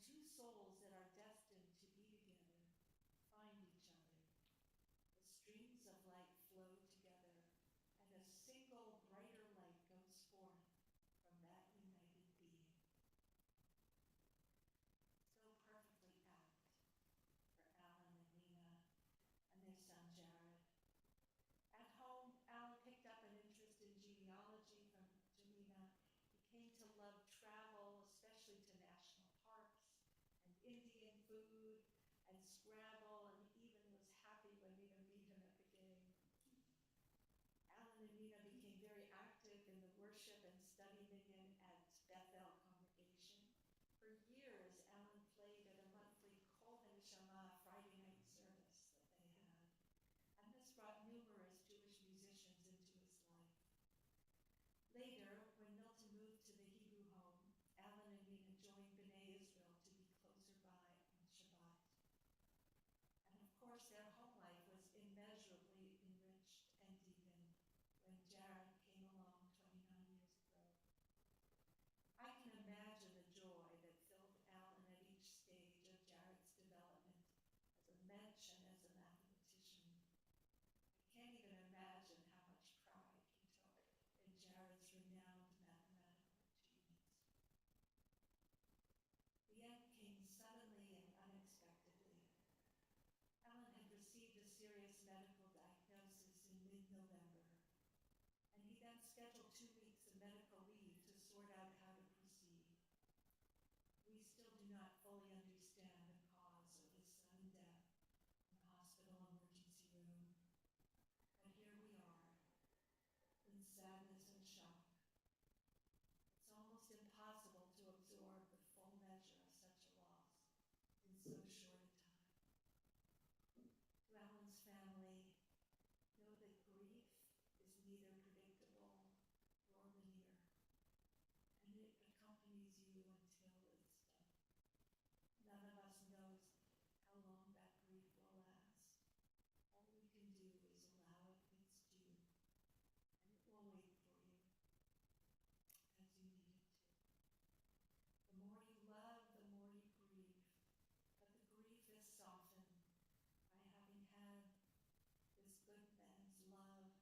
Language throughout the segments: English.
two souls that are destined to be together find each other, the streams of light flow together, and a single brighter light goes forth from that united being. So perfectly apt for Alan and Nina and their son Jared. At home, Alan picked up an interest in genealogy from Janina. He came to love travel, especially to national parks and Indian food and Scrabble, and he even was happy when Nina beat him at the game. Alan and Nina became very active in the worship and study meeting at Bethel congregation. For years, Alan played at a monthly Kol HaNeshama Friday night service that they had, and this brought numerous Jewish musicians into his life. Later, when Milton moved to the Hebrew home, Alan and Nina joined B'nai Israel to be closer by on Shabbat. And of course, their home life was immeasurably enriched and deepened when Jared came along 29 years ago. I can imagine the joy that filled Alan at each stage of Jared's development as a mensch and as a mathematician. I can't even imagine how much pride he took in Jared's renowned mathematical achievements. The end came suddenly and unexpectedly. Alan had received a serious medical diagnosis in mid-November, and he then scheduled 2 weeks of medical leave to sort out how to proceed. We still do not fully understand the cause of his sudden death in the hospital emergency room, but here we are, in sadness and shock. It's almost impossible to absorb the full measure of such a loss in so short a time. To Alan's family, know that grief is neither predictable nor linear, and it accompanies you until it's done. None of us knows how long that grief will last. All we can do is allow it its due, and it will wait for you as you need it to. The more you love, the more you grieve, but the grief is softened by having had this good man's love,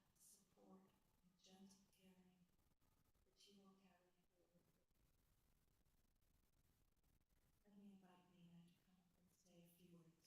support, and gentle caring that you will carry forward. Let me invite Nina to come up and say a few words.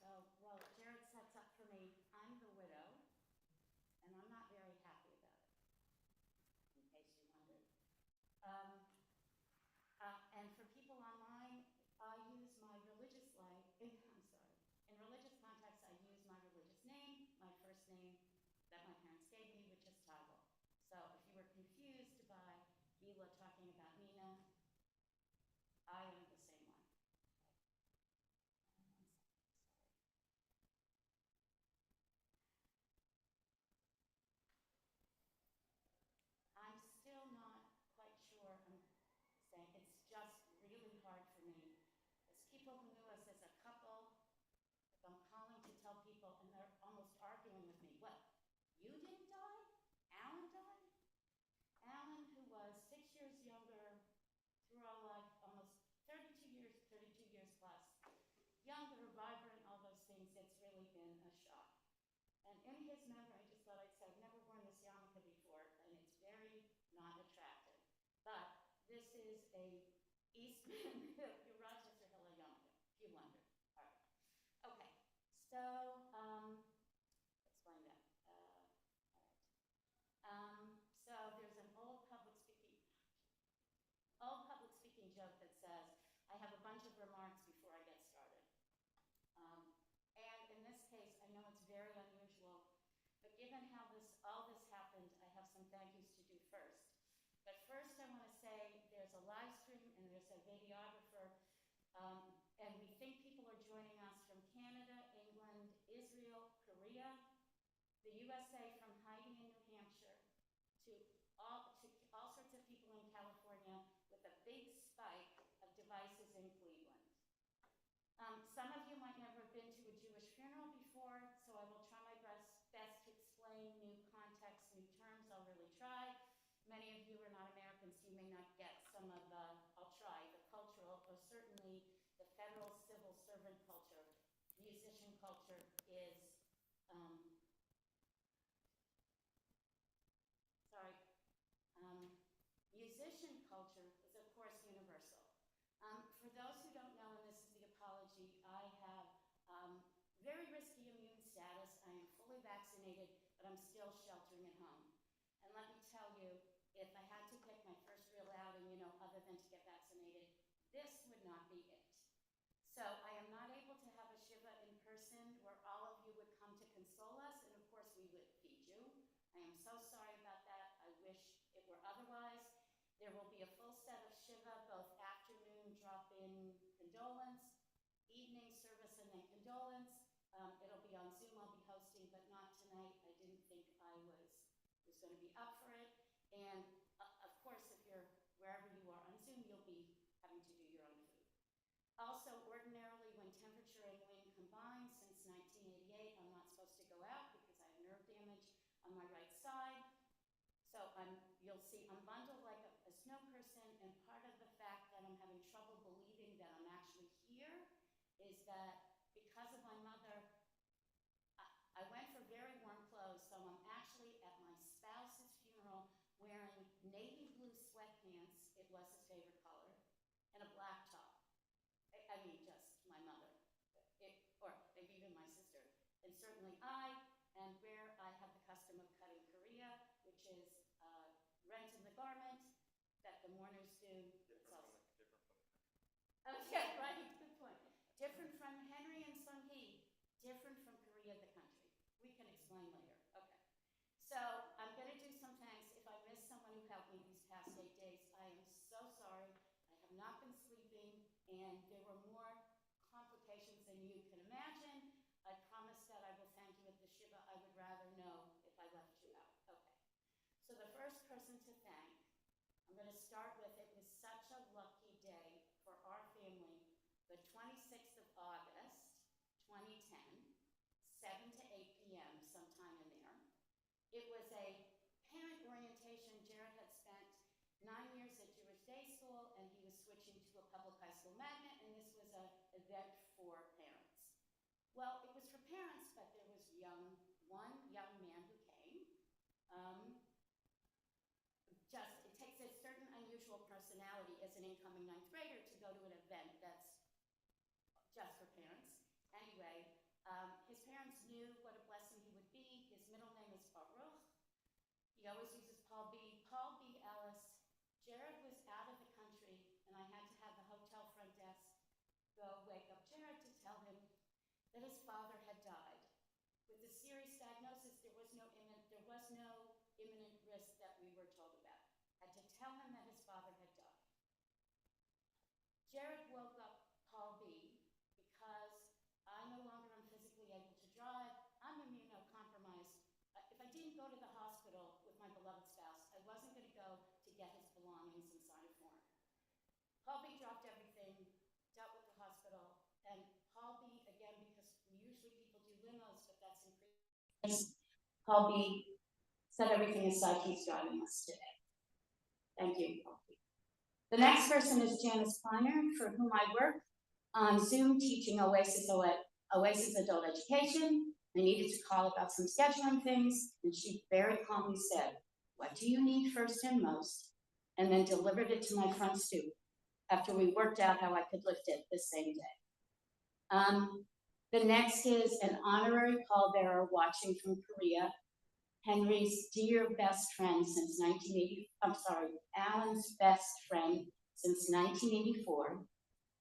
So, well, Jared sets up for me. I'm the widow, and I'm not very happy about it, in case you wondered. And for people online, I use my religious life, in religious context, I use my religious name, my first name that my parents gave me, which is Tagel. So if you were confused by Mila talking about Nina, I am the same one. I'm still not quite sure. I'm saying it's just really hard for me. As people who knew us as a couple, if I'm calling to tell people and they're almost arguing with me, what, you didn't die? Alan died? Alan, who was 6 years younger through our life, almost 32 years plus, younger, vibrant, all those things, it's really been a shock. And in his memory, I just thought I'd say, I've never worn this yarmulke before, and it's very not attractive. But this is a Eastman Rochester Hill yarmulke, if you wondered. All right. Okay, so, explain that. All right. So there's an old public speaking joke that says, I have a bunch of remarks before I get started. a videographer. And we think people are joining us from Canada, England, Israel, Korea, the USA, from Heidi in New Hampshire, to all sorts of people in California, with a big spike of devices in Cleveland. Some of you might never have been to a Jewish funeral before, so I will try my best to explain new context, new terms. I'll really try. Many of you are not Americans, so you may not get some of the, I'll try, the cultural, or certainly the federal civil servant culture. Musician culture is, musician culture is, of course, universal. For those who don't know, and this is the apology, I have very risky immune status. I am fully vaccinated, but I'm still sheltering at home. And let me tell you, if I had to pick my first real outing, other than to get vaccinated, this would not be it. So I am not able to have a Shiva in person where all of you would come to console us, and of course we would feed you. I am so sorry about that. I wish it were otherwise. There will be a full set of Shiva, both afternoon drop-in condolence, evening service, and then condolence. It'll be on Zoom. I'll be hosting, but not tonight. I didn't think I was going to be up for it. And of course, if you're wherever you are on Zoom, you'll be having to do your own food. Also, ordinarily, when temperature and wind combine, since 1988, I'm not supposed to go out because I have nerve damage on my right side. So you'll see I'm bundled like a snow person, and part of the fact that I'm having trouble believing that I'm actually here is that because of my mother, I went for very warm clothes, so I'm actually at my spouse's funeral wearing navy blue sweatpants, it was his favorite color, and a black top. I mean, just my mother, or maybe even my sister. And certainly I am where I have the custom of cutting Korea, which is rent in the garment that the mourners do. Different from the country. Oh, yeah, right, good point. Different from Henry and Sung-hee, different from Korea, the country. We can explain later. Okay. So I'm going to do some thanks. If I miss someone who helped me these past 8 days, I am so sorry. I have not been sleeping, and there were more complications than you can imagine. I promise that I will thank you at the Shiva. I would rather know if I left you out. Okay. So the first person to thank, I'm going to start with, it was such a lucky day for our family, the 26th of August, 2010, 7 to 8 p.m., sometime in there. It was a parent orientation. Jared had spent 9 years at Jewish day school, and he was switching to a public high school magnet, and this was an event for parents. Well, it was for parents, but there was one young man who came. It takes a certain unusual personality as an incoming 9th grader to go to an event that's just for parents. Anyway, his parents knew what a blessing he would be. His middle name is Baruch. He always uses Paul B. Paul B. Ellis. Jared was out of the country, and I had to have the hotel front desk go wake up Jared to tell him that his father had died. With the serious diagnosis, there was no imminent risk that we were told about. I had to tell him that his father had died. Jared woke up Paul B. because I no longer am physically able to drive. I'm immunocompromised. If I didn't go to the hospital with my beloved spouse, I wasn't going to go to get his belongings and sign a form. Paul B. dropped everything, dealt with the hospital, and Paul B., again, because usually people do limos, but that's increased. Paul B. set everything aside. He's driving us today. Thank you, Paul B. The next person is Janice Kleiner, for whom I work on Zoom teaching Oasis Adult Education. I needed to call about some scheduling things, and she very calmly said, "What do you need first and most?" and then delivered it to my front stoop after we worked out how I could lift it the same day. The next is an honorary pallbearer watching from Korea, Henry's dear best friend since 1980, Alan's best friend since 1984.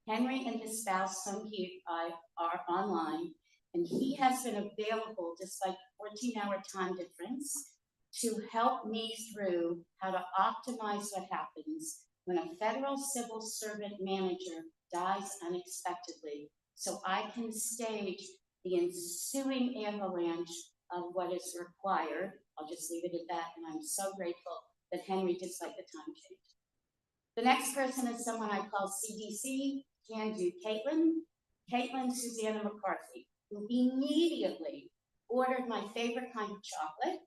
Henry and his spouse, Sung-hee, are online, and he has been available, despite the 14-hour time difference, to help me through how to optimize what happens when a federal civil servant manager dies unexpectedly, so I can stage the ensuing avalanche of what is required. I'll just leave it at that, and I'm so grateful that Henry despite the time change. The next person is someone I call CDC, can do Caitlin Susanna McCarthy, who immediately ordered my favorite kind of chocolate,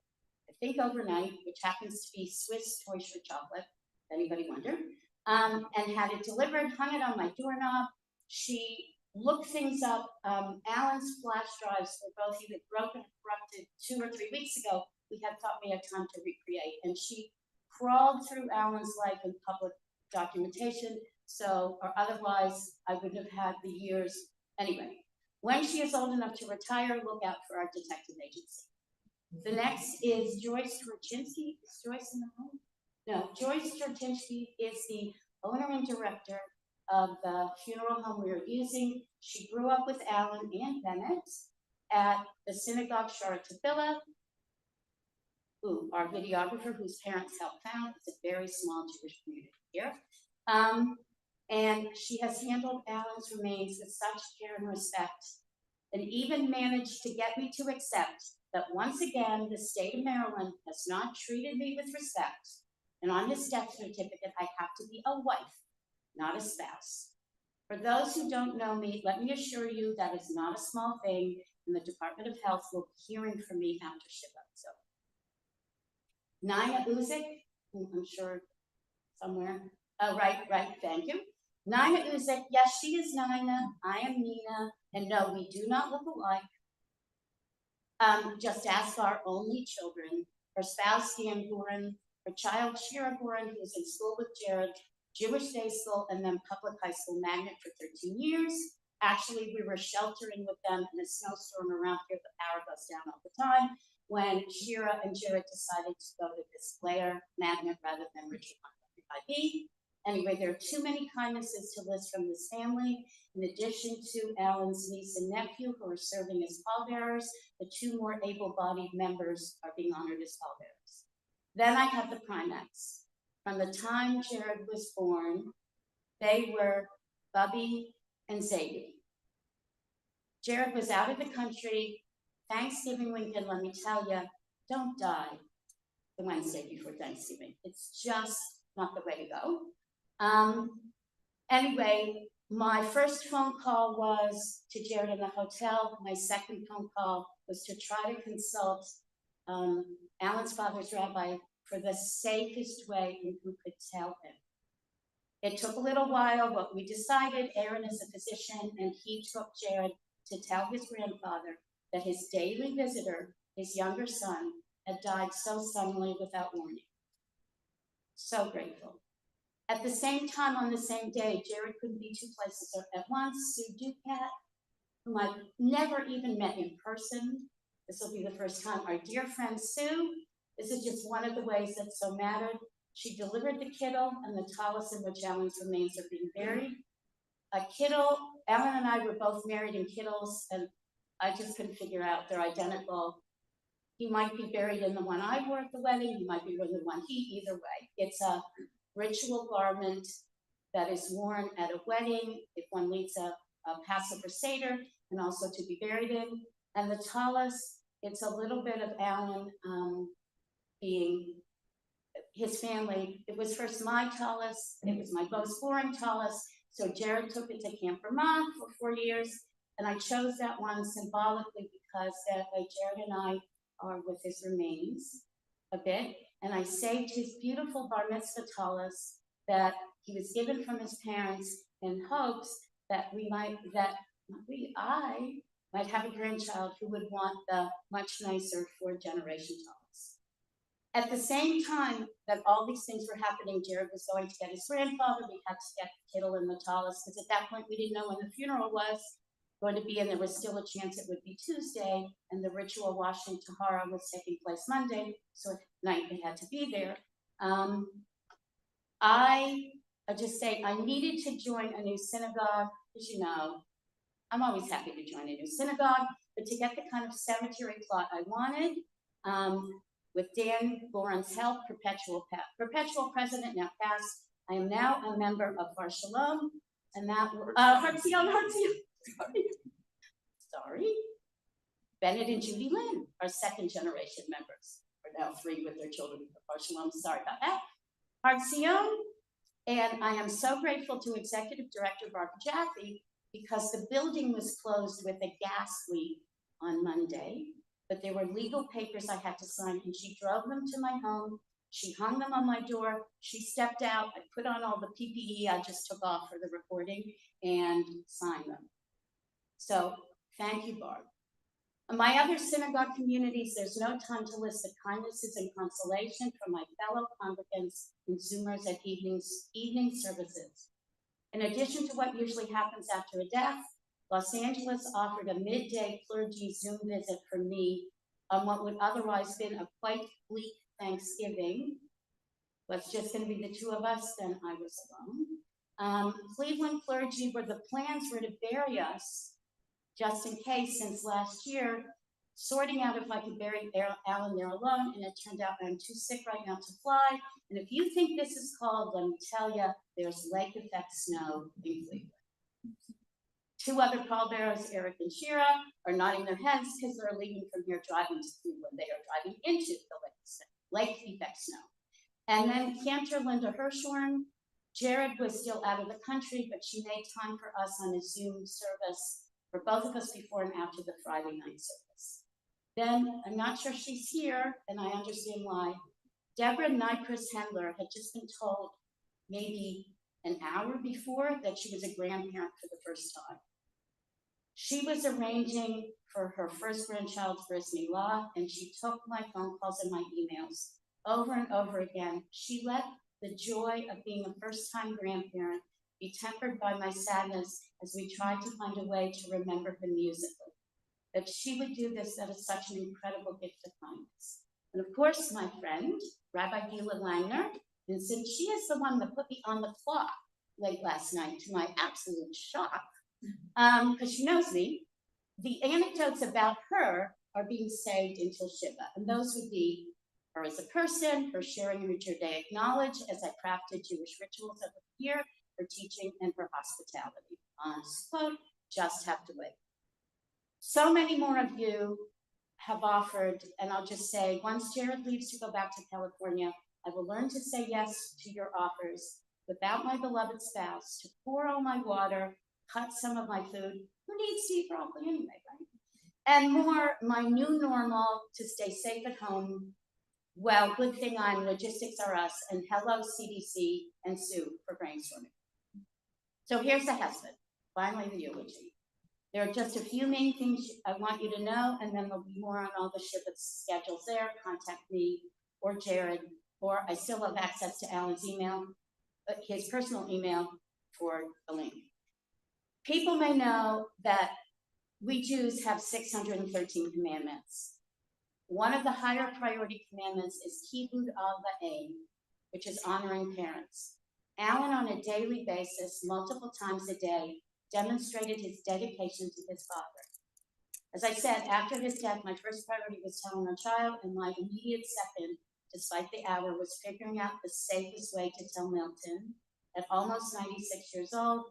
I think overnight, which happens to be Swiss Torture chocolate, if anybody wondered, and had it delivered, hung it on my doorknob. She looked things up. Alan's flash drives were both either broken or corrupted 2 or 3 weeks ago. We had thought we had time to recreate, and she crawled through Alan's life in public documentation, so, or otherwise I wouldn't have had the years. Anyway, when she is old enough to retire, look out for our detective agency. The next is Joyce Turchinsky. Is Joyce in the room? No, Joyce Turchinsky is the owner and director of the funeral home we are using. She grew up with Alan and Bennett at the synagogue Sharatavilla. Our videographer, whose parents helped found, it's a very small Jewish community here. And she has handled Alan's remains with such care and respect, and even managed to get me to accept that once again, the state of Maryland has not treated me with respect. And on his death certificate, I have to be a wife, not a spouse. For those who don't know me, let me assure you that is not a small thing, and the Department of Health will be hearing from me after Shiva. So, Nina Uzik, I'm sure somewhere. Oh, right, thank you. Nina Uzik, yes, she is Nina, I am Nina, and no, we do not look alike. Just ask our only children, her spouse, Dan Gorin, her child, Shira Gorin, who's in school with Jared, Jewish day school, and then public high school magnet for 13 years. Actually, we were sheltering with them in a snowstorm around here. The power goes down all the time. When Shira and Jared decided to go to this Blair magnet rather than Richard 135B. Anyway, there are too many kindnesses to list from this family. In addition to Alan's niece and nephew, who are serving as pallbearers, the 2 more able-bodied members are being honored as pallbearers. Then I have the Primax. From the time Jared was born, they were Bubby and Zadie. Jared was out of the country. Thanksgiving weekend, let me tell you, don't die the Wednesday before Thanksgiving. It's just not the way to go. Anyway, my first phone call was to Jared in the hotel. My second phone call was to try to consult Alan's father's rabbi for the safest way and who could tell him. It took a little while, but we decided Aaron is a physician, and he took Jared to tell his grandfather that his daily visitor, his younger son, had died so suddenly without warning. So grateful. At the same time, on the same day, Jared couldn't be 2 places at once. Sue Ducat, whom I've never even met in person. This will be the first time. Our dear friend Sue, this is just one of the ways that so mattered. She delivered the kittle and the tallis in which Alan's remains are being buried. A kittle, Alan and I were both married in kittles, and I just couldn't figure out they're identical. He might be buried in the one I wore at the wedding. He might be in the one either way. It's a ritual garment that is worn at a wedding if one leads a Passover Seder, and also to be buried in. And the tallis, it's a little bit of Alan being his family. It was first my tallis, it was my most boring tallis, so Jared took it to Camp Vermont for 4 years, and I chose that one symbolically because that way Jared and I are with his remains a bit, and I saved his beautiful bar mitzvah tallis that he was given from his parents in hopes that I might have a grandchild who would want the much nicer 4th-generation tallis. At the same time that all these things were happening, Jared was going to get his grandfather. We had to get the kittle and the tallis, because at that point we didn't know when the funeral was going to be, and there was still a chance it would be Tuesday, and the ritual washing Tahara was taking place Monday, so at night they had to be there. I just say I needed to join a new synagogue. As you know, I'm always happy to join a new synagogue, but to get the kind of cemetery plot I wanted, with Dan Goran's help, perpetual president, now passed, I am now a member of Har Shalom, and that, Hartzion, sorry. Bennett and Judy Lynn are second generation members, or now 3 with their children of Har Shalom, sorry about that. Hartzion, and I am so grateful to Executive Director Barbara Jaffe because the building was closed with a gas leak on Monday, but there were legal papers I had to sign, and she drove them to my home. She hung them on my door. She stepped out. I put on all the PPE I just took off for the recording and signed them. So thank you, Barb. In my other synagogue communities, there's no time to list the kindnesses and consolation from my fellow congregants and Zoomers at evening services. In addition to what usually happens after a death, Los Angeles offered a midday clergy Zoom visit for me on what would otherwise been a quite bleak Thanksgiving. Was just going to be the 2 of us, then I was alone. Cleveland clergy, where the plans were to bury us, just in case, since last year, sorting out if I could bury Alan there alone, and it turned out I'm too sick right now to fly. And if you think this is called, let me tell you, there's lake effect snow in Cleveland. 2 other pallbearers, Eric and Shira, are nodding their heads because they're leaving from here driving to Cleveland. They are driving into the lake effect snow. And then Cantor Linda Hirschhorn. Jared was still out of the country, but she made time for us on a Zoom service for both of us before and after the Friday night service. Then, I'm not sure she's here, and I understand why. Deborah Nyquist Hendler had just been told maybe an hour before that she was a grandparent for the first time. She was arranging for her first grandchild's bris milah, and she took my phone calls and my emails over and over again. She let the joy of being a first-time grandparent be tempered by my sadness as we tried to find a way to remember her musically. That she would do this, that is such an incredible gift of kindness. And of course, my friend, Rabbi Gila Langner, and since she is the one that put me on the clock late last night, to my absolute shock, because she knows me, the anecdotes about her are being saved until Shiva. And those would be her as a person, her sharing her Judaic knowledge as I crafted Jewish rituals over the year, her teaching, and her hospitality. Quote, just have to wait. So many more of you have offered, and I'll just say, once Jared leaves to go back to California, I will learn to say yes to your offers without my beloved spouse, to pour all my water, cut some of my food. Who needs to eat broccoli anyway, right? And more, my new normal to stay safe at home. Well, good thing I'm Logistics R Us, and hello CDC and Sue for brainstorming. So here's the husband, finally the eulogy. There are just a few main things I want you to know, and then there'll be more on all the Shibbutz schedules there. Contact me or Jared, or I still have access to Alan's email, his personal email for the link. People may know that we Jews have 613 commandments. One of the higher priority commandments is Kibud Av V'Em, which is honoring parents. Alan, on a daily basis, multiple times a day, demonstrated his dedication to his father. As I said, after his death, my first priority was telling our child, and my immediate second, despite the hour, was figuring out the safest way to tell Milton, at almost 96 years old.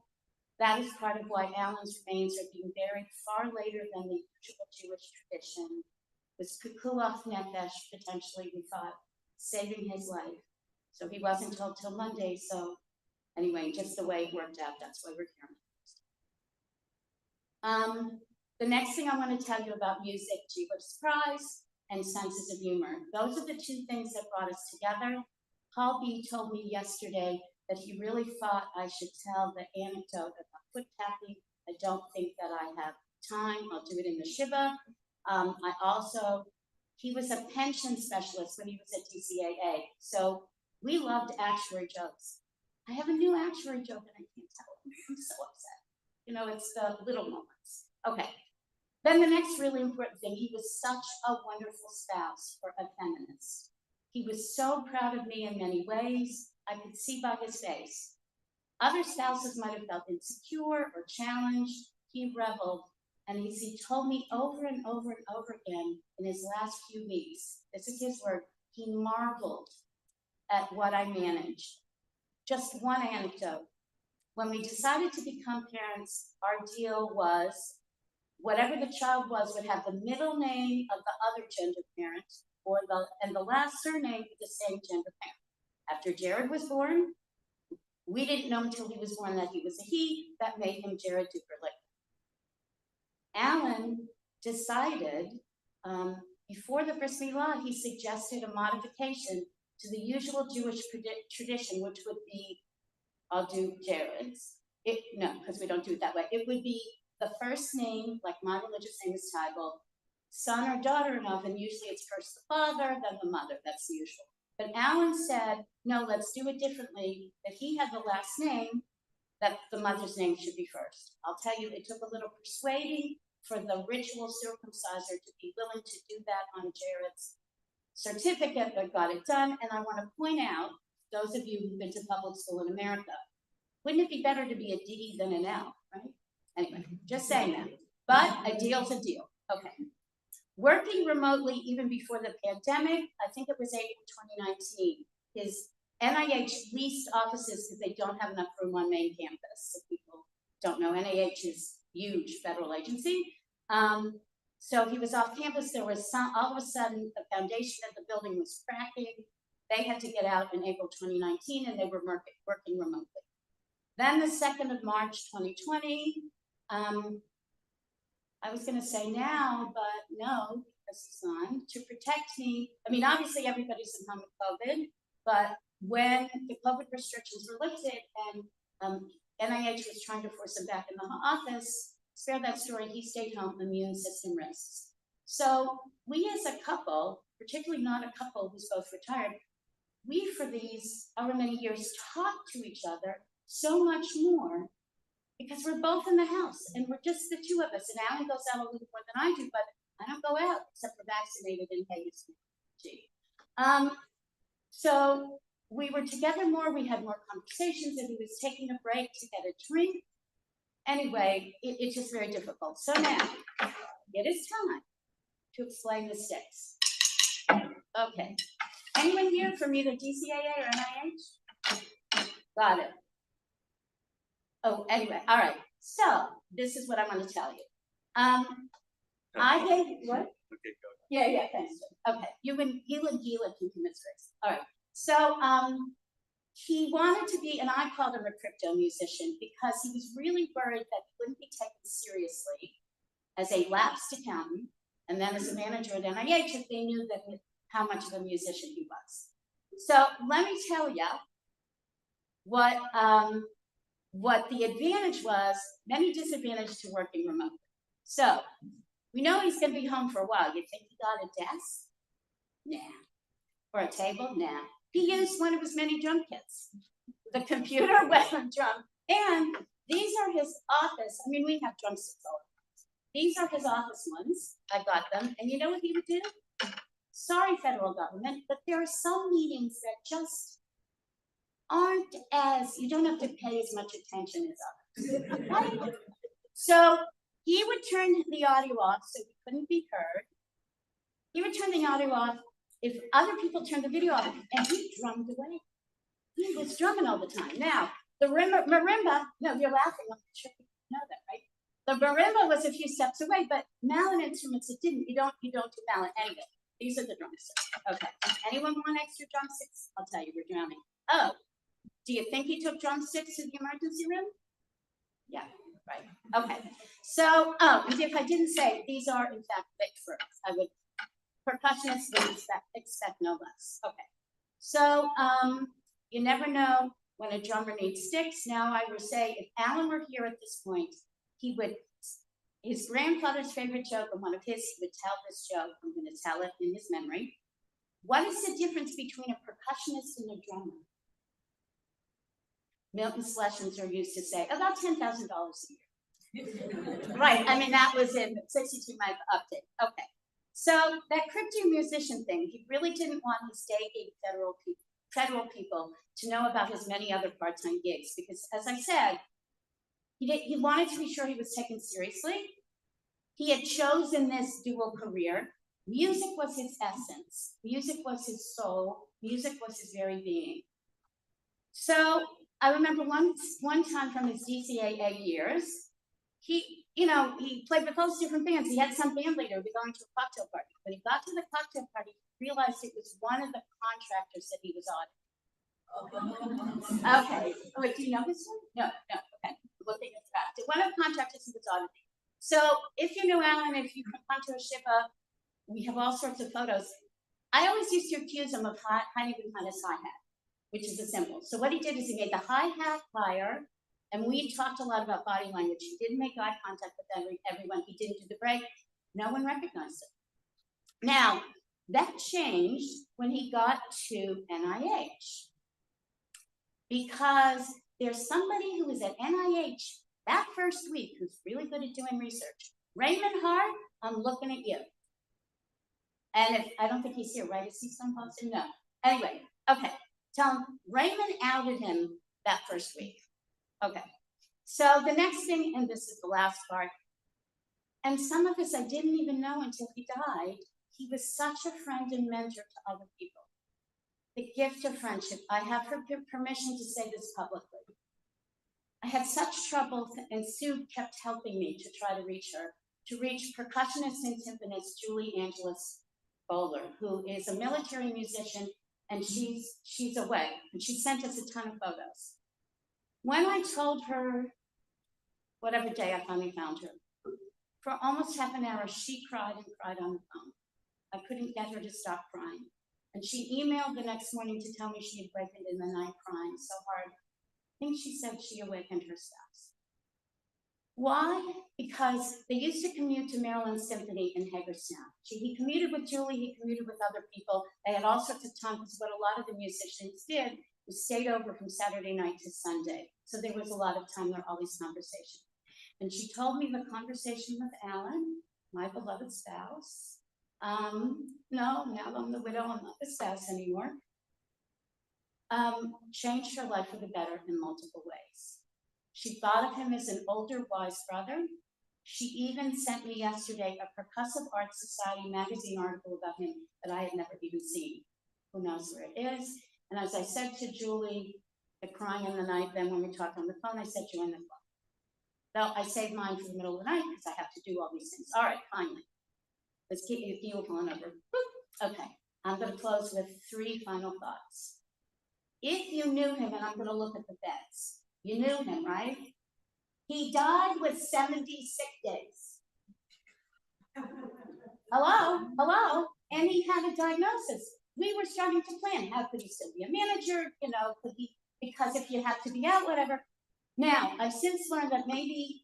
That is part of why Alan's remains are being buried far later than the usual Jewish tradition, with Pikuach Nefesh, potentially, we thought, saving his life. So he wasn't told till Monday, so anyway, just the way it worked out, that's why we're here. The next thing I want to tell you about music, Jeep of surprise, and senses of humor. Those are the 2 things that brought us together. Paul B. told me yesterday that he really thought I should tell the anecdote about foot tapping. I don't think that I have time. I'll do it in the Shiva. He was a pension specialist when he was at DCAA. So we loved actuary jokes. I have a new actuary joke and I can't tell him. I'm so upset. You know, it's the little moments. Okay. Then the next really important thing, he was such a wonderful spouse for a feminist. He was so proud of me in many ways. I could see by his face. Other spouses might have felt insecure or challenged. He reveled. And as he told me over and over and over again in his last few weeks, this is his word, he marveled at what I managed. just one anecdote. When we decided to become parents, our deal was whatever the child was would have the middle name of the other gender parent and the last surname of the same gender parent. After Jared was born, we didn't know until he was born that he was a he. That made him Jared Duper Lichtman. Alan decided, before the bris milah, he suggested a modification to the usual Jewish tradition, which would be, I'll do Jared's. No, because we don't do it that way. It would be the first name, like my religious name is Tybal, son or daughter-in-law, and usually it's first the father, then the mother. That's the usual. But Alan said, no, let's do it differently, that he had the last name, that the mother's name should be first. I'll tell you, it took a little persuading for the ritual circumciser to be willing to do that on Jared's certificate, but got it done. And I want to point out, those of you who've been to public school in America, wouldn't it be better to be a D than an L, right? Anyway, just saying that. But a deal's a deal. Okay. Working remotely even before the pandemic, I think it was April 2019, his NIH leased offices because they don't have enough room on main campus. So people don't know, NIH is huge federal agency. So he was off campus. There was all of a sudden, the foundation of the building was cracking. They had to get out in April 2019, and they were working remotely. Then the 2nd of March 2020, I was going to say now, but no, because he's on, to protect me. I mean, obviously everybody's in home with COVID, but when the COVID restrictions were lifted and NIH was trying to force him back in the office, spare that story, he stayed home, immune system risks. So we as a couple, particularly not a couple who's both retired, we for these however many years talked to each other so much more because we're both in the house and we're just the two of us. And Alan goes out a little more than I do, but I don't go out except for vaccinated and Hays. So we were together more, we had more conversations, and he was taking a break to get a drink. Anyway, it's just very difficult. So now, it is time to explain the sticks. Okay. Anyone here from either DCAA or NIH? Got it. Oh, anyway, all right. So this is what I'm going to tell you. I gave what? Okay, go. Yeah, thanks. Okay, Gila can commit race. All right. So he wanted to be, and I called him a crypto musician because he was really worried that he wouldn't be taken seriously as a lapsed accountant and then as a manager at NIH if they knew that how much of a musician he was. So let me tell you what the advantage was, many disadvantages to working remotely. So we know he's going to be home for a while. You think he got a desk? Nah. Or a table? Nah. He used one of his many drum kits. The computer went on drum. And these are his office. I mean, we have drumsticks all over. These are his office ones. I got them. And you know what he would do? Sorry, federal government, but there are some meetings that just aren't as, you don't have to pay as much attention as others. Right? So he would turn the audio off so he couldn't be heard. He would turn the audio off if other people turned the video off, and he drummed away. He was drumming all the time. Now, the marimba, no, you're laughing, I'm sure you know that, right? The marimba was a few steps away, but mallet instruments, it didn't. You don't do mallet. Anyway, these are the drumsticks. Okay. Anyone want extra drumsticks? I'll tell you, we're drowning. Oh, do you think he took drumsticks to the emergency room? Yeah, right. Okay. So, and if I didn't say, these are in fact Vic I would, percussionists would expect no less. Okay. So, you never know when a drummer needs sticks. Now I would say, if Alan were here at this point, he would, his grandfather's favorite joke, and one of his, he would tell this joke. I'm going to tell it in his memory. What is the difference between a percussionist and a drummer? Milton Schlesinger used to say, about $10,000 a year. Right, I mean, that was in 62 month update. Okay, so that crypto musician thing, he really didn't want his day gig federal people to know about his many other part-time gigs because, as I said, he wanted to be sure he was taken seriously. He had chosen this dual career. Music was his essence. Music was his soul. Music was his very being. So I remember one time from his DCAA years, he played with all these different bands. He had some band leader be going to a cocktail party. When he got to the cocktail party, he realized it was one of the contractors that he was auditing. Okay. Wait, do you know this one? No. Okay. We'll take this back. To one of the contractors he was auditing. So if you know Alan, if you come to a Shiva, we have all sorts of photos. I always used to accuse him of hiding behind his hi-hat, which is a symbol. So what he did is he made the hi-hat higher, and we talked a lot about body language. He didn't make eye contact with everyone. He didn't do the break. No one recognized it. Now, that changed when he got to NIH, because there's somebody who was at NIH that first week who's really good at doing research. Raymond Hart, I'm looking at you. And I don't think he's here, right? Is he some posted? No. Anyway, okay. Tell him Raymond outed him that first week. Okay. So the next thing, and this is the last part, and some of this I didn't even know until he died. He was such a friend and mentor to other people. The gift of friendship. I have her permission to say this publicly. I had such trouble, and Sue kept helping me to try to reach her, to reach percussionist and timpanist Julie Angeles Bowler, who is a military musician, and she's away, and she sent us a ton of photos. When I told her, whatever day I finally found her, for almost half an hour, she cried and cried on the phone. I couldn't get her to stop crying. And she emailed the next morning to tell me she had wakened in the night crying so hard. I think she said she awakened her spouse. Why? Because they used to commute to Maryland Symphony in Hagerstown. He commuted with Julie, he commuted with other people. They had all sorts of time, because what a lot of the musicians did was stayed over from Saturday night to Sunday. So there was a lot of time, there were all these conversations. And she told me the conversation with Alan, my beloved spouse. No, now I'm the widow, I'm not the spouse anymore. Changed her life for the better in multiple ways. She thought of him as an older, wise brother. She even sent me yesterday a Percussive Art Society magazine article about him that I had never even seen. Who knows where it is? And as I said to Julie, the crying in the night, then when we talked on the phone, I said, join the club. Well, I saved mine for the middle of the night because I have to do all these things. All right, finally. Let's keep you on over. Boop. Okay, I'm going to close with 3 final thoughts. If you knew him, and I'm going to look at the beds, you knew him, right? He died with 70 sick days. Hello, and he had a diagnosis. We were starting to plan, how could he still be a manager, could he, because if you have to be out, whatever. Now, I've since learned that maybe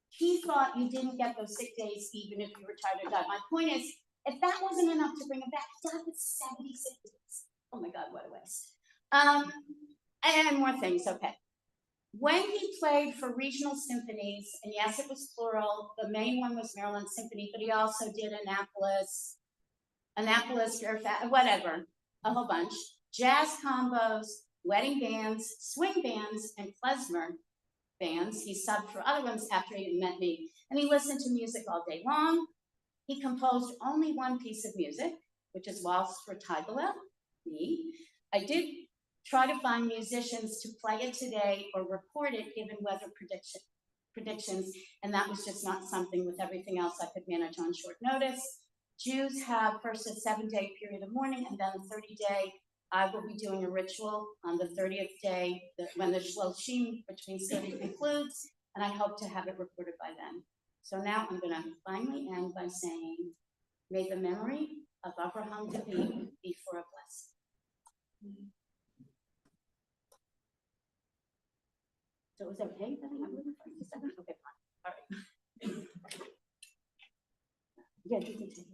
he thought you didn't get those sick days even if you retired or died. My point is, if that wasn't enough to bring him back, he died with 70 sick days. Oh my God, what a waste. And more things, okay. When he played for regional symphonies, and yes, it was plural, the main one was Maryland Symphony, but he also did Annapolis, Fairfax, whatever, a whole bunch. Jazz combos, wedding bands, swing bands, and klezmer bands. He subbed for other ones after he met me, and he listened to music all day long. He composed only one piece of music, which is Waltz for Tigala, me. I did try to find musicians to play it today or record it given weather predictions, and that was just not something with everything else I could manage on short notice. Jews have first a 7-day period of mourning and then a 30-day. I will be doing a ritual on the 30th day when the Shloshim, which means 30, concludes, and I hope to have it recorded by then. So now I'm going to finally end by saying, may the memory of Abraham David be for a blessing. So is it okay that I have moving for just a second? Okay, fine. All right. Yeah, you can take it.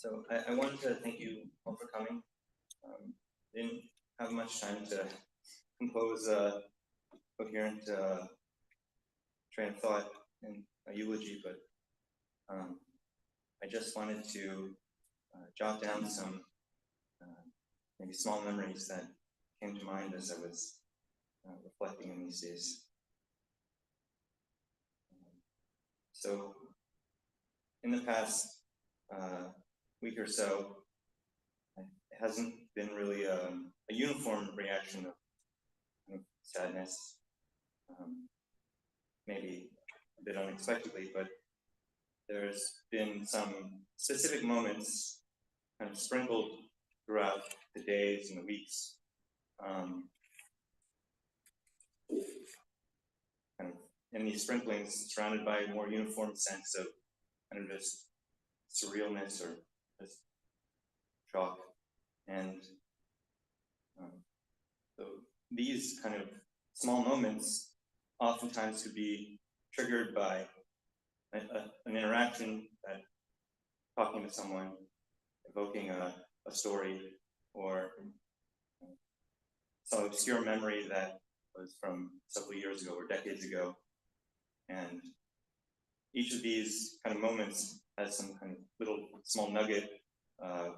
So I wanted to thank you all for coming. Didn't have much time to compose a coherent train of thought in a eulogy, but I just wanted to jot down some maybe small memories that came to mind as I was reflecting in these days. So in the past week or so, it hasn't been really a uniform reaction of sadness, maybe a bit unexpectedly, but there's been some specific moments kind of sprinkled throughout the days and the weeks, kind of in these sprinklings, surrounded by a more uniform sense of kind of just surrealness or just shock. And so these kind of small moments oftentimes could be triggered by an interaction, that talking to someone, evoking a story, or some obscure memory that was from several years ago or decades ago. And each of these kind of moments has some kind of little small nugget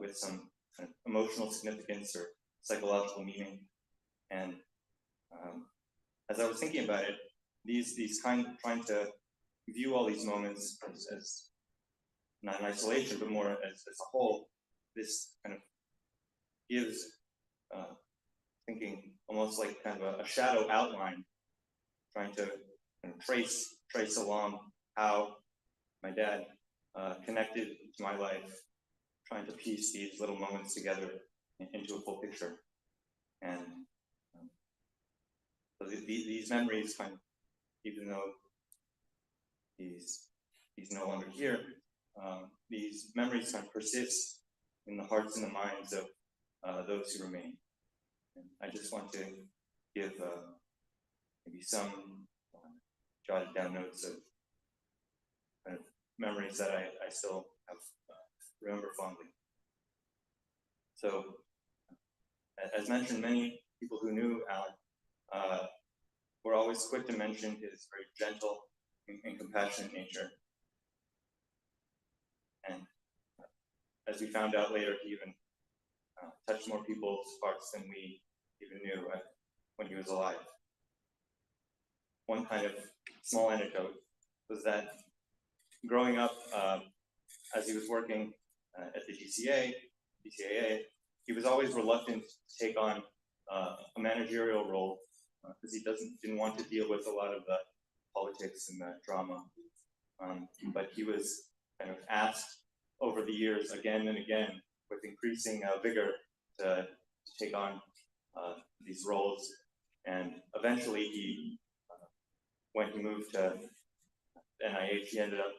with some kind of emotional significance or psychological meaning. And as I was thinking about it, these kind of trying to view all these moments as not in isolation, but more as a whole, this kind of gives thinking almost like kind of a shadow outline, trying to kind of trace along how my dad connected to my life, trying to piece these little moments together into a full picture. And so these memories kind of, even though he's no longer here, these memories kind of persist in the hearts and the minds of those who remain. And I just want to give maybe some jotted down notes of kind of memories that I still have remember fondly. So, as mentioned, many people who knew Alan were always quick to mention his very gentle and compassionate nature. And as we found out later, he even touched more people's hearts than we even knew when he was alive. One kind of small anecdote was that growing up, as he was working at the GCAA, he was always reluctant to take on a managerial role because he didn't want to deal with a lot of the politics and the drama. But he was kind of asked over the years again and again with increasing vigor to take on these roles. And eventually when he moved to NIH, he ended up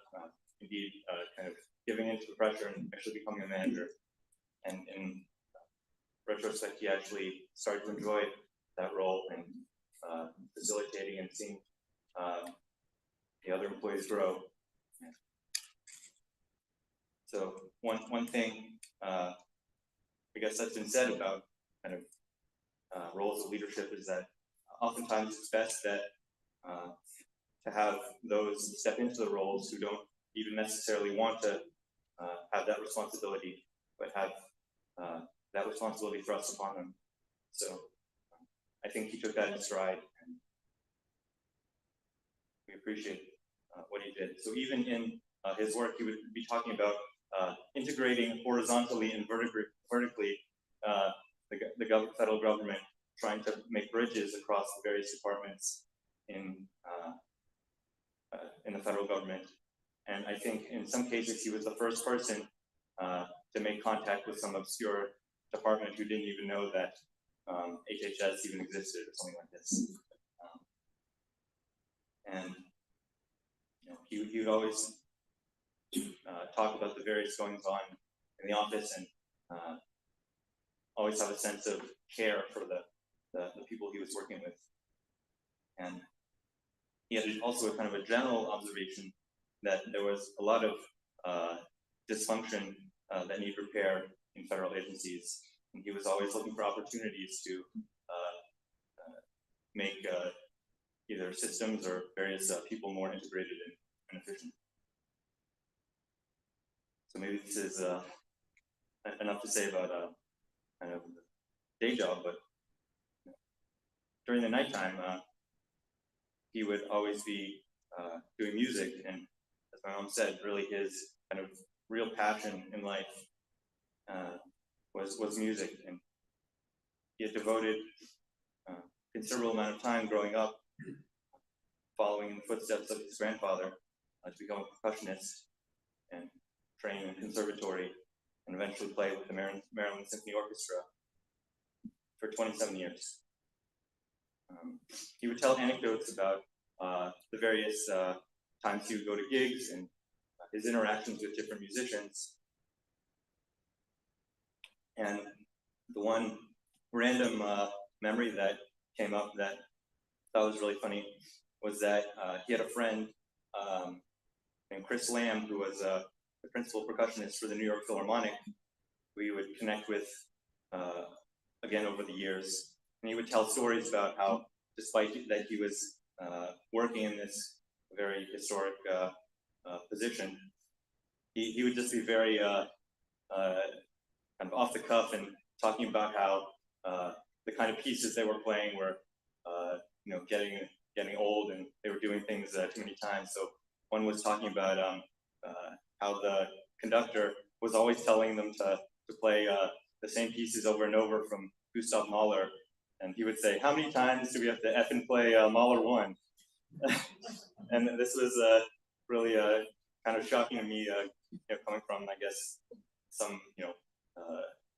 indeed kind of giving into the pressure and actually becoming a manager. And in retrospect, he actually started to enjoy that role and facilitating and seeing the other employees grow. So one thing I guess that's been said about kind of roles of leadership is that oftentimes it's best that to have those step into the roles who don't even necessarily want to have that responsibility, but have that responsibility thrust upon them. So I think he took that in stride, and we appreciate what he did. So even in his work, he would be talking about integrating horizontally and vertically the federal government, trying to make bridges across the various departments in the federal government. And I think in some cases he was the first person to make contact with some obscure department who didn't even know that HHS even existed or something like this. And you know, he would always talk about the various goings on in the office, and always have a sense of care for the people he was working with. And he had also a kind of a general observation that there was a lot of dysfunction that need repair in federal agencies. And he was always looking for opportunities to make either systems or various people more integrated and efficient. So maybe this is enough to say about kind of the day job, but during the nighttime, he would always be doing music, and as my mom said, really his kind of real passion in life was music, and he had devoted a considerable amount of time growing up, following in the footsteps of his grandfather to become a percussionist and train in conservatory, and eventually play with the Maryland Symphony Orchestra for 27 years. He would tell anecdotes about the various times he would go to gigs and his interactions with different musicians. And the one random memory that came up that I thought was really funny was that he had a friend named Chris Lamb, who was the principal percussionist for the New York Philharmonic. We would connect with again over the years, and he would tell stories about how, despite that he was working in this very historic position, he would just be very kind of off the cuff and talking about how the kind of pieces they were playing were, getting old, and they were doing things too many times. So one was talking about how the conductor was always telling them to play the same pieces over and over from Gustav Mahler, and he would say, "How many times do we have to effing play Mahler 1?" And this was really kind of shocking to me, coming from, I guess, some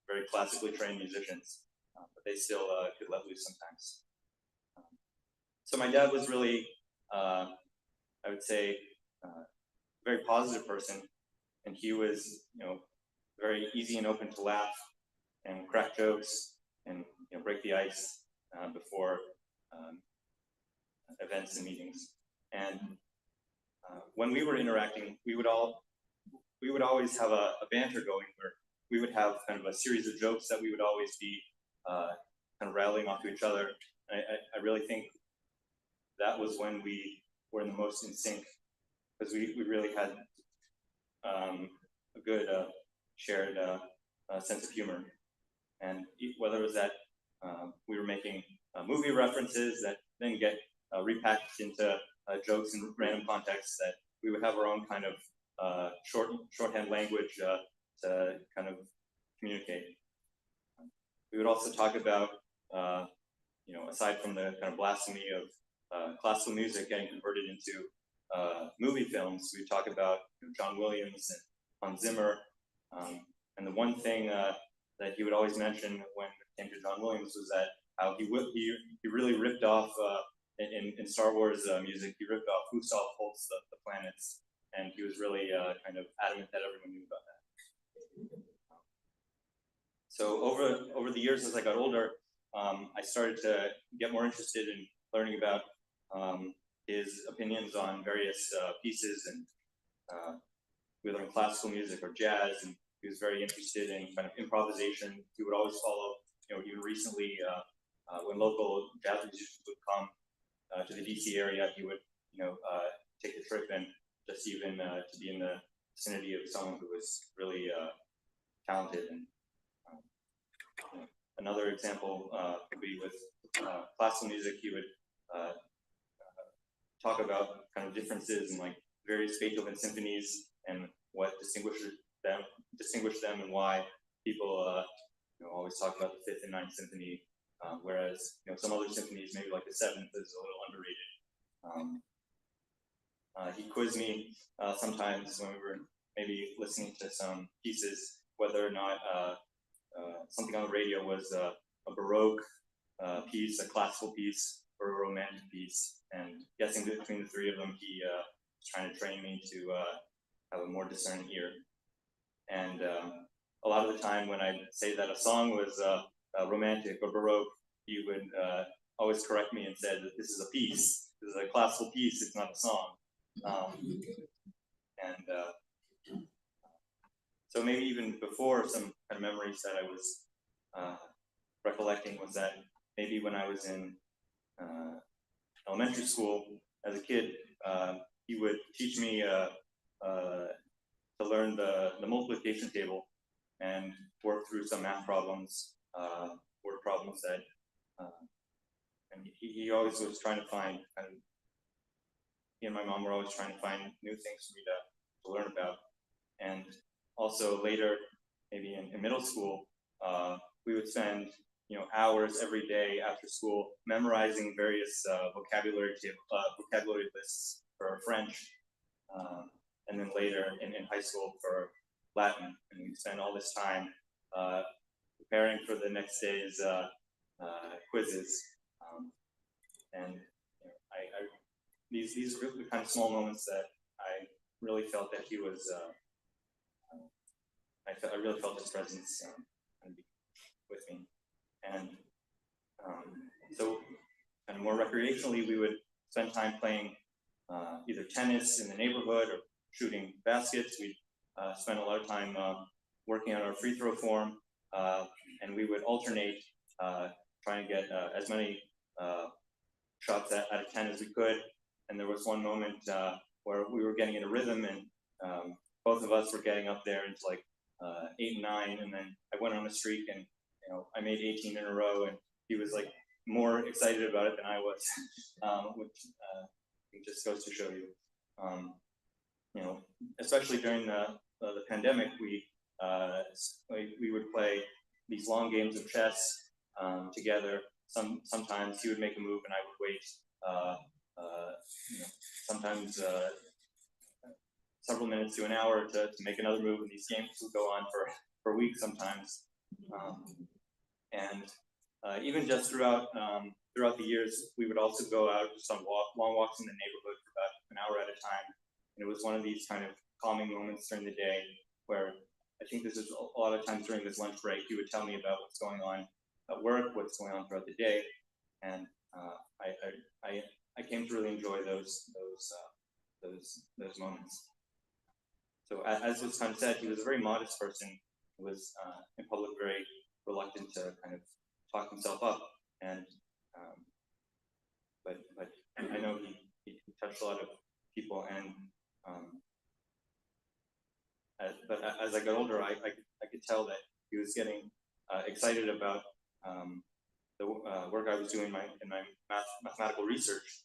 very classically trained musicians, but they still could let loose sometimes. So my dad was really, I would say, a very positive person, and he was, very easy and open to laugh and crack jokes and break the ice before events and meetings. And when we were interacting, we would always have a banter going where we would have kind of a series of jokes that we would always be kind of rattling off to each other. I really think that was when we were the most in sync, because we really had a good shared sense of humor. And whether it was that we were making movie references that then get repackaged into jokes in random contexts, that we would have our own kind of shorthand language to kind of communicate. We would also talk about, aside from the kind of blasphemy of classical music getting converted into movie films, we talk about John Williams and Hans Zimmer. And the one thing that he would always mention when it came to John Williams was that how he really ripped off in Star Wars music. He ripped off Who Holds the Planets, and he was really kind of adamant that everyone knew about that. So over the years, as I got older, I started to get more interested in learning about his opinions on various pieces, and whether in classical music or jazz, and he was very interested in kind of improvisation. He would always follow, even recently, when local jazz musicians would come to the DC area, he would, take a trip and just even to be in the vicinity of someone who was really talented. And another example would be with classical music. He would talk about kind of differences in like various Beethoven symphonies and what distinguished them and why people always talk about the Fifth and Ninth Symphony, whereas some other symphonies, maybe like the Seventh, is a little underrated. He quizzed me sometimes when we were maybe listening to some pieces, whether or not something on the radio was a Baroque piece, a classical piece, or a romantic piece. And guessing between the three of them, he was trying to train me to have a more discerning ear. And a lot of the time when I say that a song was romantic or Baroque, he would always correct me and said that this is a piece. This is a classical piece, it's not a song. So maybe even before, some kind of memories that I was recollecting was that maybe when I was in elementary school as a kid, he would teach me to learn the multiplication table and work through some math problems, word problems that, and he always was trying to find, kind of, he and my mom were always trying to find new things for me to learn about. And also later, maybe in middle school, we would spend hours every day after school memorizing various vocabulary lists for French, and then later in high school for Latin. And we'd spend all this time preparing for the next day's quizzes. And these are the kind of small moments that I really felt that he was. I really felt his presence with me, and so kind of more recreationally, we would spend time playing either tennis in the neighborhood or shooting baskets. We'd spend a lot of time working on our free throw form, and we would alternate trying to get as many shots out of 10 as we could. And there was one moment where we were getting in a rhythm, and both of us were getting up there into like 8 and 9, and then I went on a streak, and I made 18 in a row, and he was like more excited about it than I was, which it just goes to show you, especially during the pandemic, we would play these long games of chess together. Sometimes he would make a move, and I would wait. Sometimes several minutes to an hour to make another move, and these games would go on for weeks sometimes. And even just throughout the years, we would also go out to some long walks in the neighborhood for about an hour at a time. And it was one of these kind of calming moments during the day where I think this is a lot of times during this lunch break, he would tell me about what's going on at work, what's going on throughout the day, and I came to really enjoy those moments. So as was kind of said, he was a very modest person. He was in public very reluctant to kind of talk himself up, and but I know he touched a lot of people, and but as I got older, I could tell that he was getting excited about the work I was doing in my mathematical research,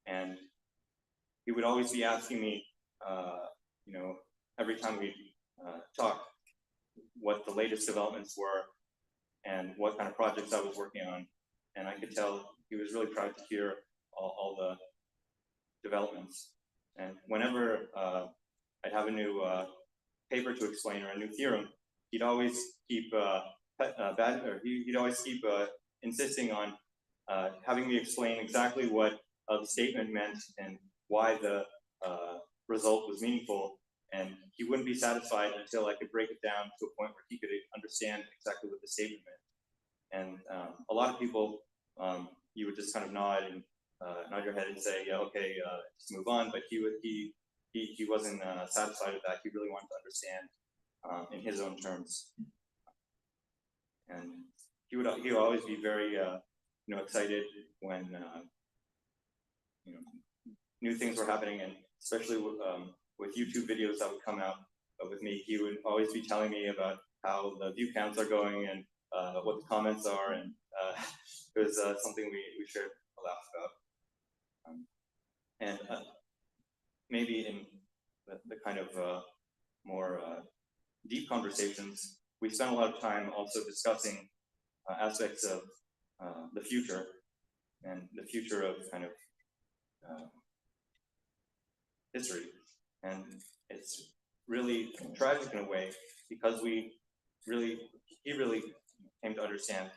and he would always be asking me, every time we talk, what the latest developments were and what kind of projects I was working on, and I could tell he was really proud to hear all the developments. And whenever I'd have a new paper to explain or a new theorem, he'd always keep he'd always keep insisting on having me explain exactly what the statement meant and why the result was meaningful. And he wouldn't be satisfied until I could break it down to a point where he could understand exactly what the statement meant. And a lot of people, you would just kind of nod your head and say, yeah, okay, just move on. But he wasn't satisfied with that. He really wanted to understand in his own terms. And he would always be very excited when new things were happening, and especially with YouTube videos that would come out with me, he would always be telling me about how the view counts are going and what the comments are, and it was something we shared a laugh about. And maybe in the kind of more deep conversations, we spent a lot of time also discussing aspects of the future and the future of kind of history. And it's really tragic in a way, because he really came to understand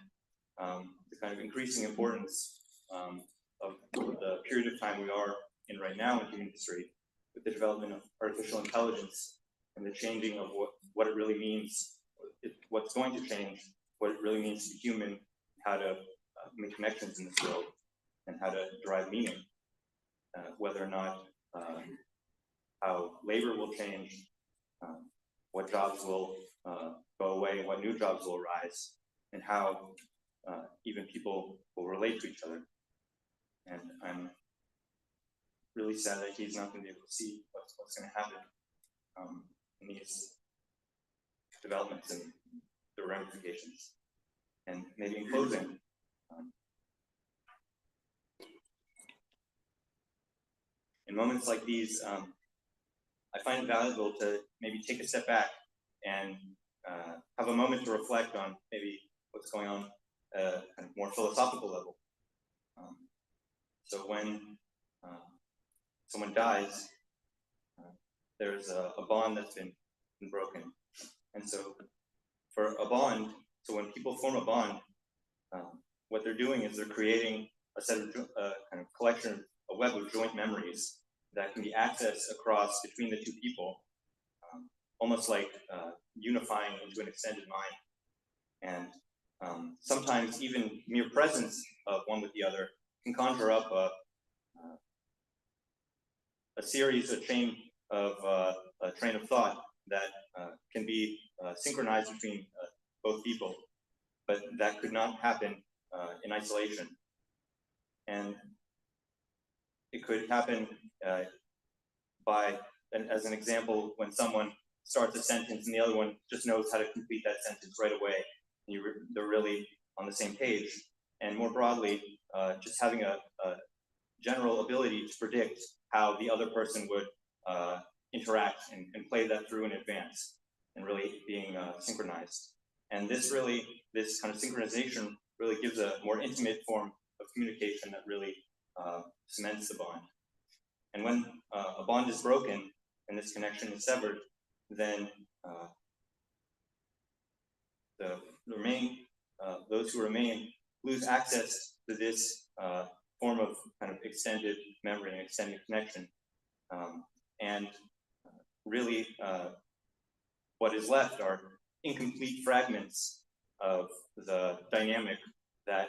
the kind of increasing importance of the period of time we are in right now in human history, with the development of artificial intelligence and the changing of what it really means, what's going to change, what it really means to be human, how to make connections in this world, and how to derive meaning, whether or not how labor will change, what jobs will go away, what new jobs will arise, and how even people will relate to each other. And I'm really sad that he's not going to be able to see what's going to happen in these developments and the ramifications. And maybe in closing, in moments like these, I find it valuable to maybe take a step back and have a moment to reflect on maybe what's going on at a kind of more philosophical level. So when someone dies, there's a bond that's been broken. And so for a bond, so when people form a bond, what they're doing is they're creating a set of kind of collection, a web of joint memories that can be accessed across between the two people, almost like unifying into an extended mind. And sometimes even mere presence of one with the other can conjure up a series, a chain of thought that can be synchronized between both people, but that could not happen in isolation. And it could happen as an example, when someone starts a sentence and the other one just knows how to complete that sentence right away, and they're really on the same page. And more broadly, just having a general ability to predict how the other person would interact and play that through in advance, and really being synchronized. And this kind of synchronization really gives a more intimate form of communication that really cements the bond. And when a bond is broken and this connection is severed, then those who remain lose access to this form of kind of extended memory and extended connection. And really, what is left are incomplete fragments of the dynamic that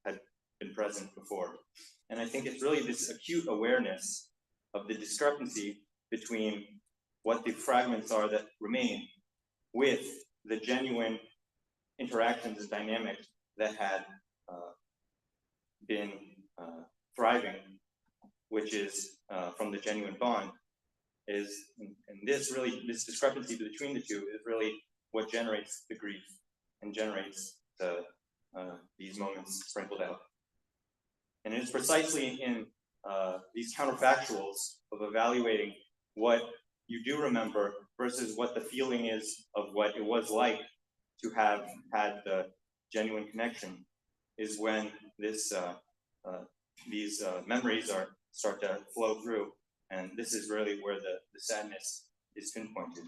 had been present before. And I think it's really this acute awareness of the discrepancy between what the fragments are that remain with the genuine interactions and dynamics that had been thriving, which is from the genuine bond, and this discrepancy between the two is really what generates the grief and generates these moments sprinkled out. And it's precisely in these counterfactuals of evaluating what you do remember versus what the feeling is of what it was like to have had the genuine connection is when these memories start to flow through. And this is really where the sadness is pinpointed.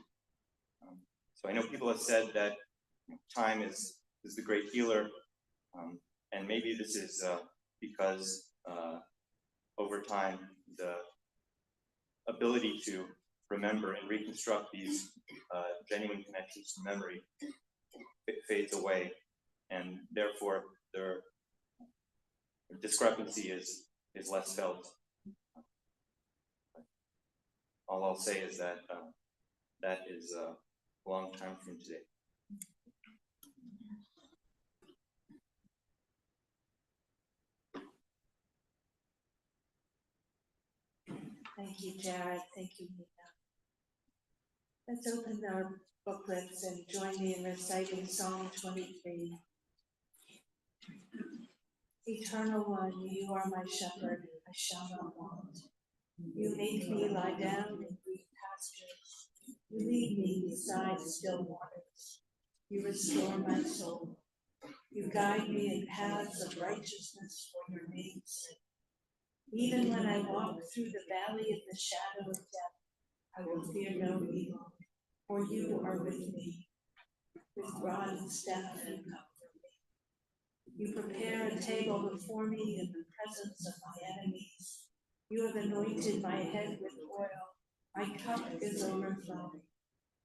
So I know people have said that time is the great healer, and maybe this is because over time the ability to remember and reconstruct these genuine connections to memory fades away, and therefore their discrepancy is less felt. All I'll say is that that is a long time from today. Thank you, Jared. Thank you, Nina. Let's open our booklets and join me in reciting Psalm 23. Eternal One, you are my shepherd, I shall not want. You make me lie down in green pastures. You lead me beside still waters. You restore my soul. You guide me in paths of righteousness for your name's sake. Even when I walk through the valley of the shadow of death, I will fear no evil, for you are with me. With rod and staff you comfort me. You prepare a table before me in the presence of my enemies. You have anointed my head with oil. My cup is overflowing.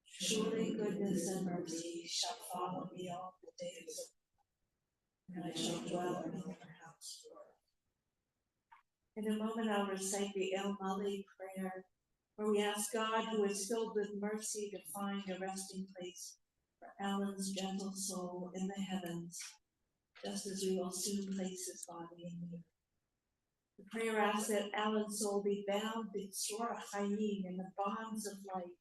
Surely goodness and mercy shall follow me all the days of my life, and I shall dwell in your house forever. In a moment, I'll recite the El Mali prayer, For we ask God, who is filled with mercy, to find a resting place for Alan's gentle soul in the heavens, just as we will soon place his body in the earth. The prayer asks that Alan's soul be bound b'tzor chayim, in the bonds of life,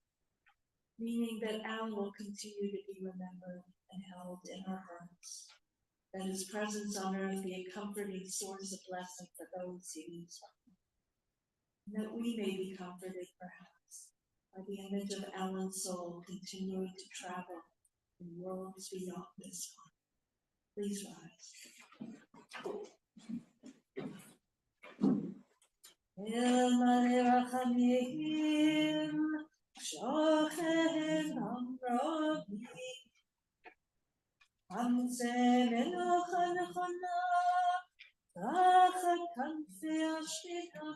meaning that Alan will continue to be remembered and held in our hearts, that his presence on earth be a comforting source of blessing for those he leaves behind, and that we may be comforted, perhaps, by the image of Alan's soul continuing to travel in worlds beyond this one. Please rise. Elmane rachamim, shochen amrovi, hamze melocha nechona, tachat kanfei ashkita,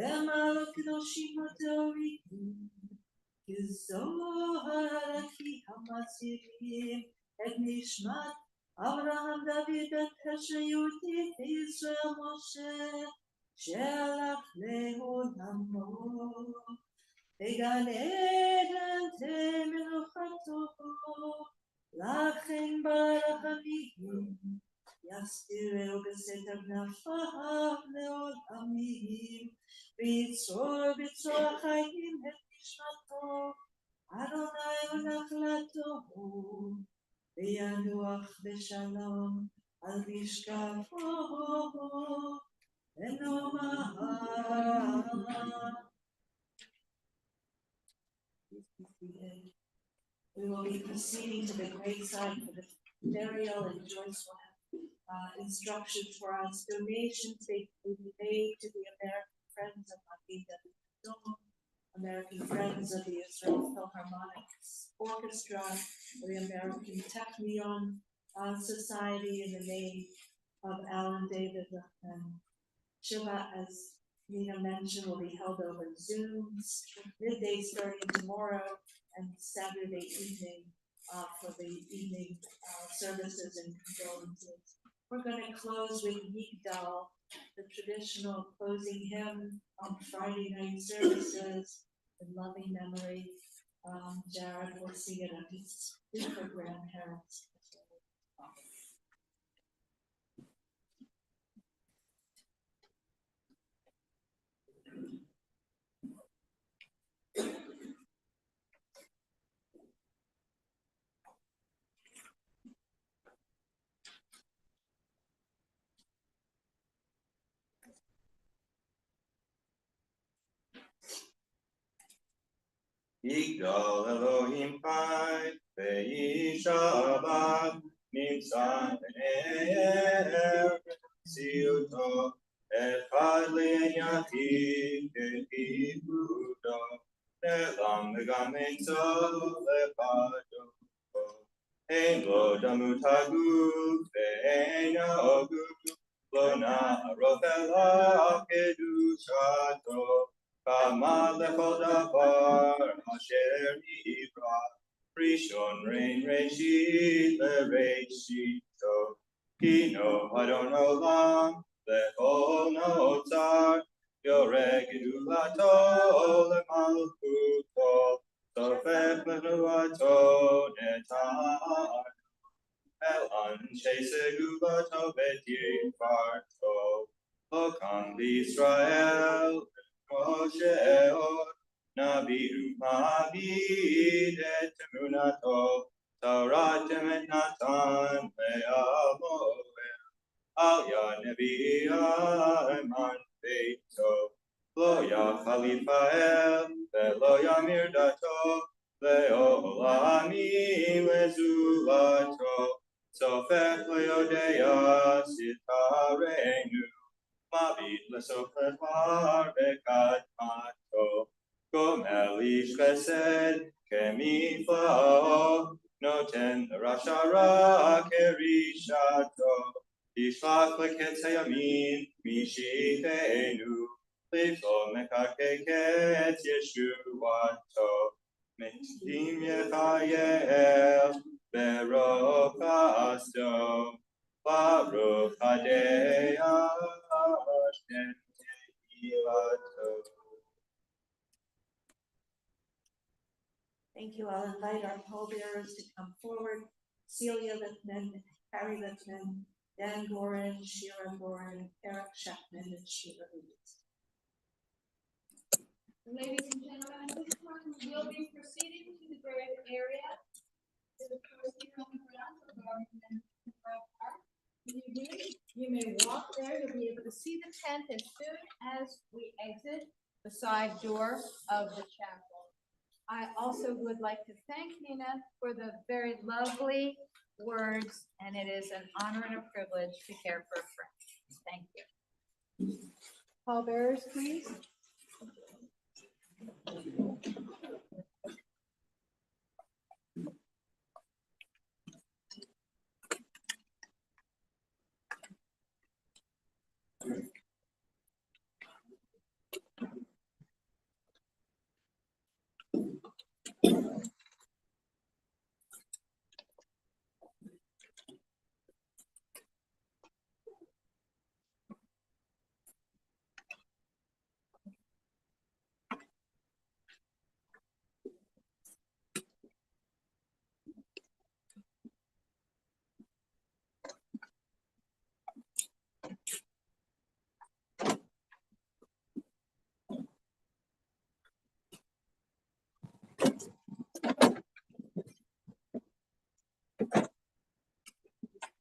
emal kedoshim atorikim, kizohar ki hamazirim, et nishmat Abraham, David, et Hashayuti, Israel, Moshe, Shelach le'olamo, Began Eden temenuchato, Lachem barachamim, Yastireu beseter nafav le'olamim, Bitzor chayim et nishmato, Adonai u'nachlato, V'yanuach v'shalom al mishkafo v'nomah. We will be proceeding to the graveside for the burial, and Joyce will have instructions for us. Donations they will be made to the American Friends of Magida, American Friends of the Israel Philharmonic Orchestra, the American Technion Society, in the name of Alan David Lichtman. Shiva, as Nina mentioned, will be held over Zoom, midday starting tomorrow, and Saturday evening for the evening services and condolences. We're going to close with Yigdal, the traditional closing hymn on Friday night services in loving memory. Jared will sing it of his different grandparents. Yigdal Elohim Chai, Ve'yishabach, Nimtzah Be'er, Siuto, Echad Le'en Yachid, Kehibudo, Ne'lam V'gam Ein Sof Lechado, Ein Lo Damut Haguf, Ve'ein Ha'oguf, Lo Na'arot Elav Kedushato, Kama lechol davar asher nivra, Rishon rein Reshit leReshito, Kino Adon Olam lechol notzar, Yoreh gedulato lemalchuto, Sofech lenuato netar, El anshe segulato betikvarto, Lokam B'Yisrael Moshe Nabi U'Mabid et Emunato, Torah Temet Natan Le'amoel, Al Yad Nevi'ah Eman Beito, Lo Yachal Yitfael, Ve'lo Yamir Dato, Le'olamim Le'zulato, Sofech Le'odea Sitarenu, Mabit lesofer bekat mato, gomel ish chesed kemiflao, noten rashara kerishato, tishlach leketz hayamin mishitenu, liflo mekakeketz yeshuato, metim yechayel berokasto, Baruch Adei Hashem Tehilato. Thank you. I'll invite our pallbearers to come forward. Celia Lichtman, Harry Lichtman, Dan Gorin, Shira Gorin, Eric Sheckman, and Sheila Reeves. Ladies and gentlemen, at this time, we'll be proceeding to the grave area. To the first on the ground of Arlington Park. You may walk there. You'll be able to see the tent as soon as we exit the side door of the chapel. I also would like to thank Nina for the very lovely words, and it is an honor and a privilege to care for a friend. Thank you. Pallbearers, please.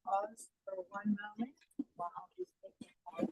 Pause for 1 moment while we take a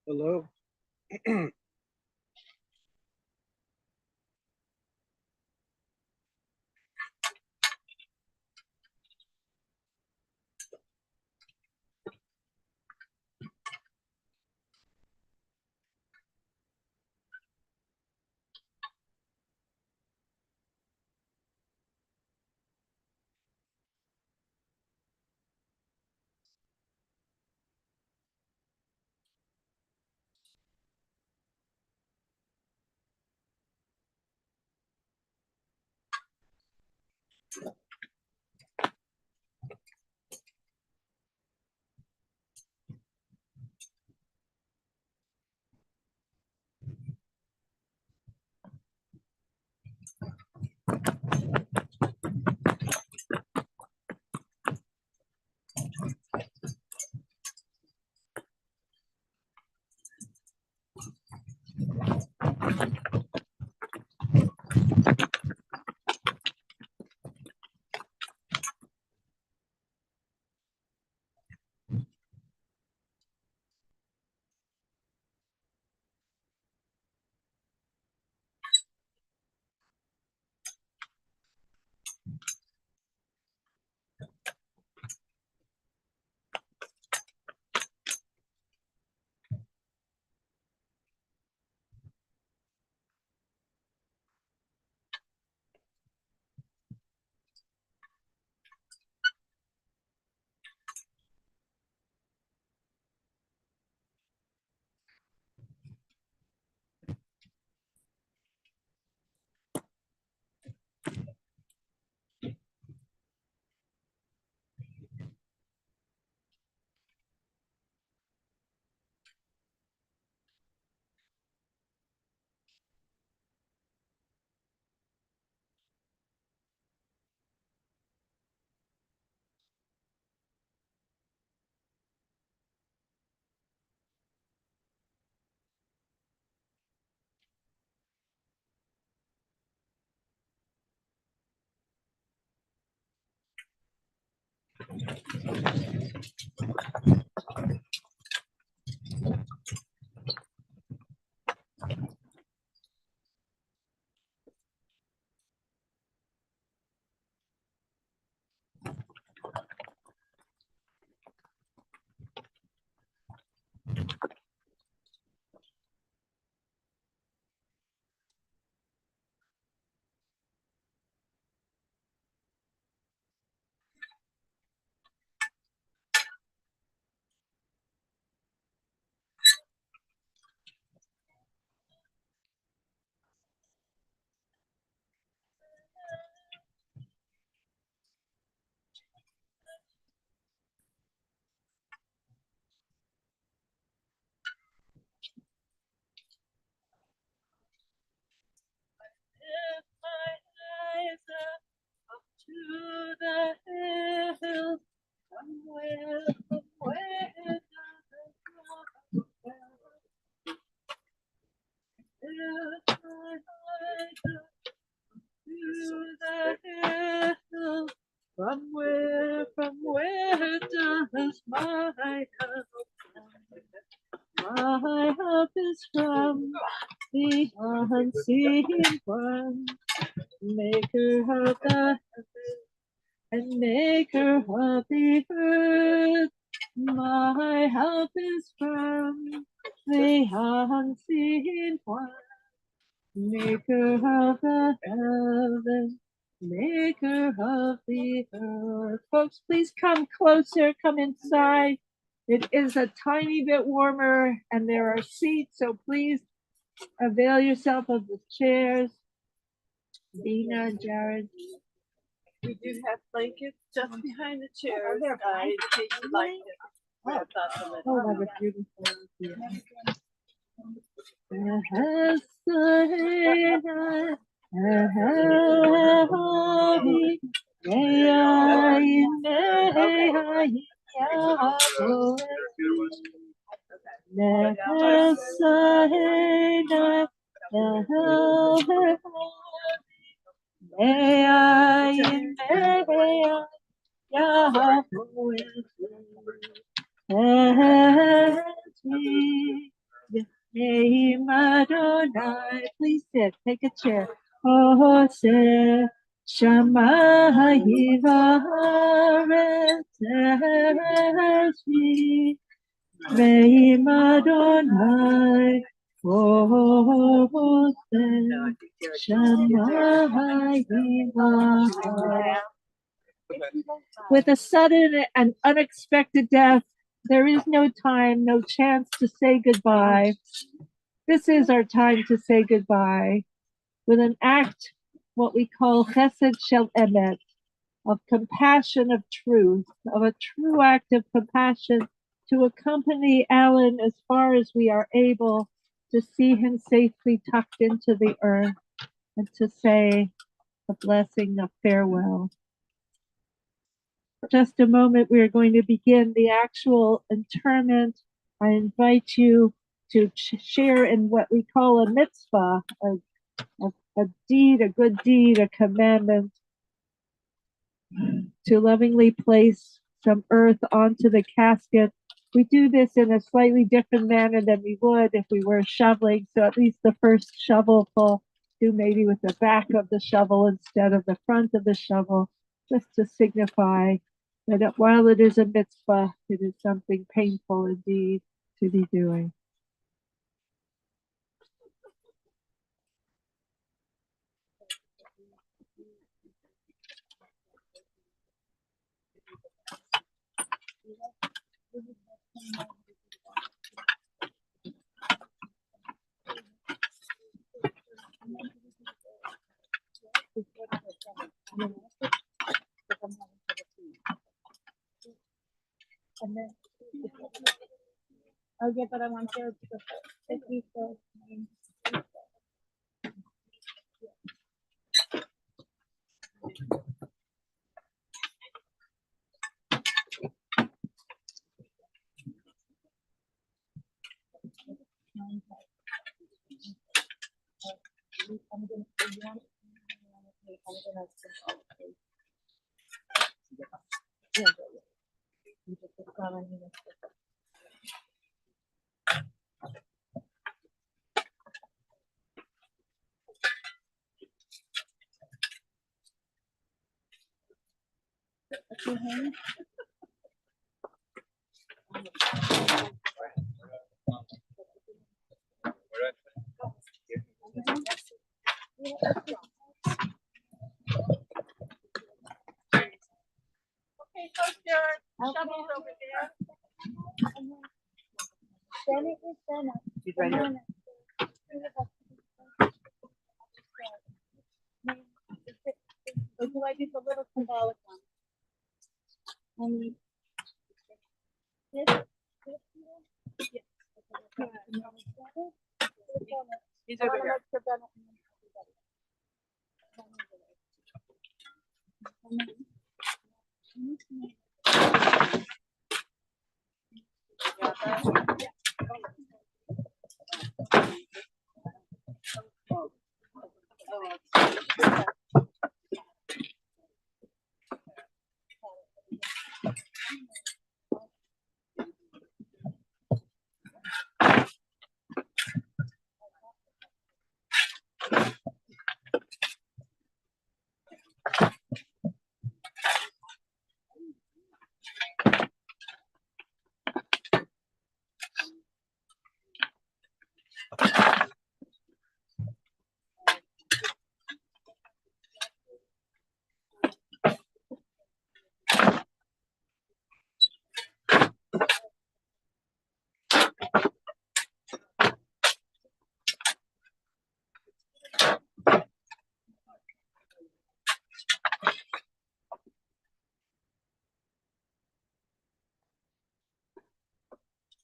Hello. To the hills, somewhere, somewhere down the if my eyes up to the hills, from where does my help come? My help is from the unseen one, maker of the heavens and maker of the earth. My help is from the unseen one, maker of the heavens, maker of the earth. Folks, please come closer, come inside. It is a tiny bit warmer and there are seats, so please avail yourself of the chairs. Dina and Jared. We do have blankets just behind the chairs. In case you'd like to. Oh, what a beautiful idea. Name Adonai. Please sit, take a chair. Ose Shamayim Haaretz Name Adonai. Ose Shamayim Haaretz. With a sudden and unexpected death, there is no time, no chance to say goodbye. This is our time to say goodbye with an act, what we call chesed shel emet, of compassion of truth, of a true act of compassion to accompany Alan as far as we are able to see him safely tucked into the earth and to say a blessing of farewell. For just a moment, we are going to begin the actual interment. I invite you to share in what we call a mitzvah, a deed, a good deed, a commandment, to lovingly place some earth onto the casket. We do this in a slightly different manner than we would if we were shoveling, so at least the first shovelful, do maybe with the back of the shovel instead of the front of the shovel, just to signify that while it is a mitzvah, it is something painful indeed to be doing. And then, okay, but I want to take you first. Okay, so your shovel's over there. She's right here. Or do I do the little symbolic one? This? Yeah. He's over here.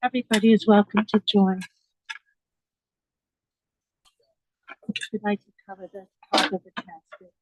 Everybody is welcome to join. We'd like to cover the top of the casket.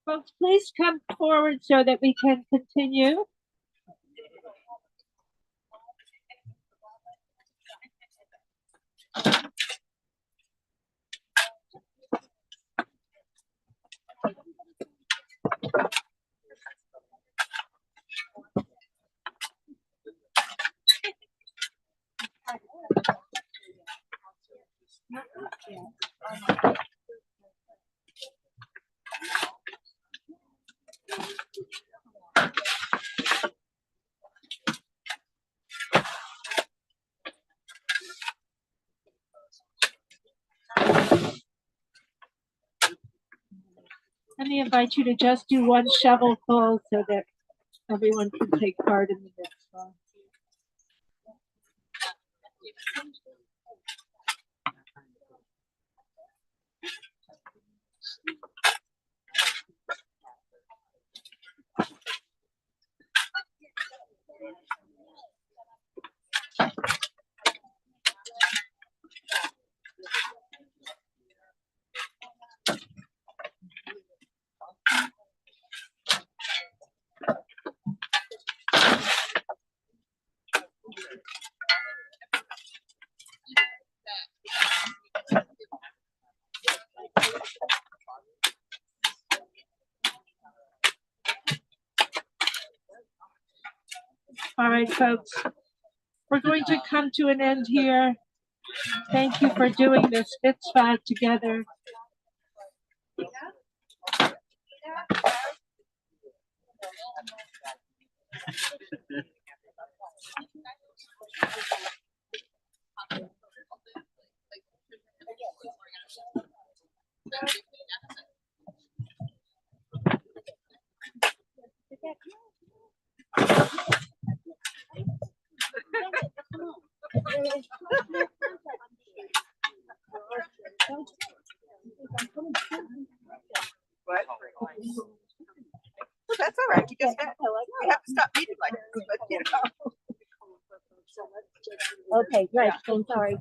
Folks, please come forward so that we can continue. Let me invite you to just do one shovel pull so that everyone can take part in the next one. All right, folks. We're going to come to an end here. Thank you for doing this mitzvah together. What? That's all right. You just have to stop meeting like this, but you know. Okay, great. I'm sorry.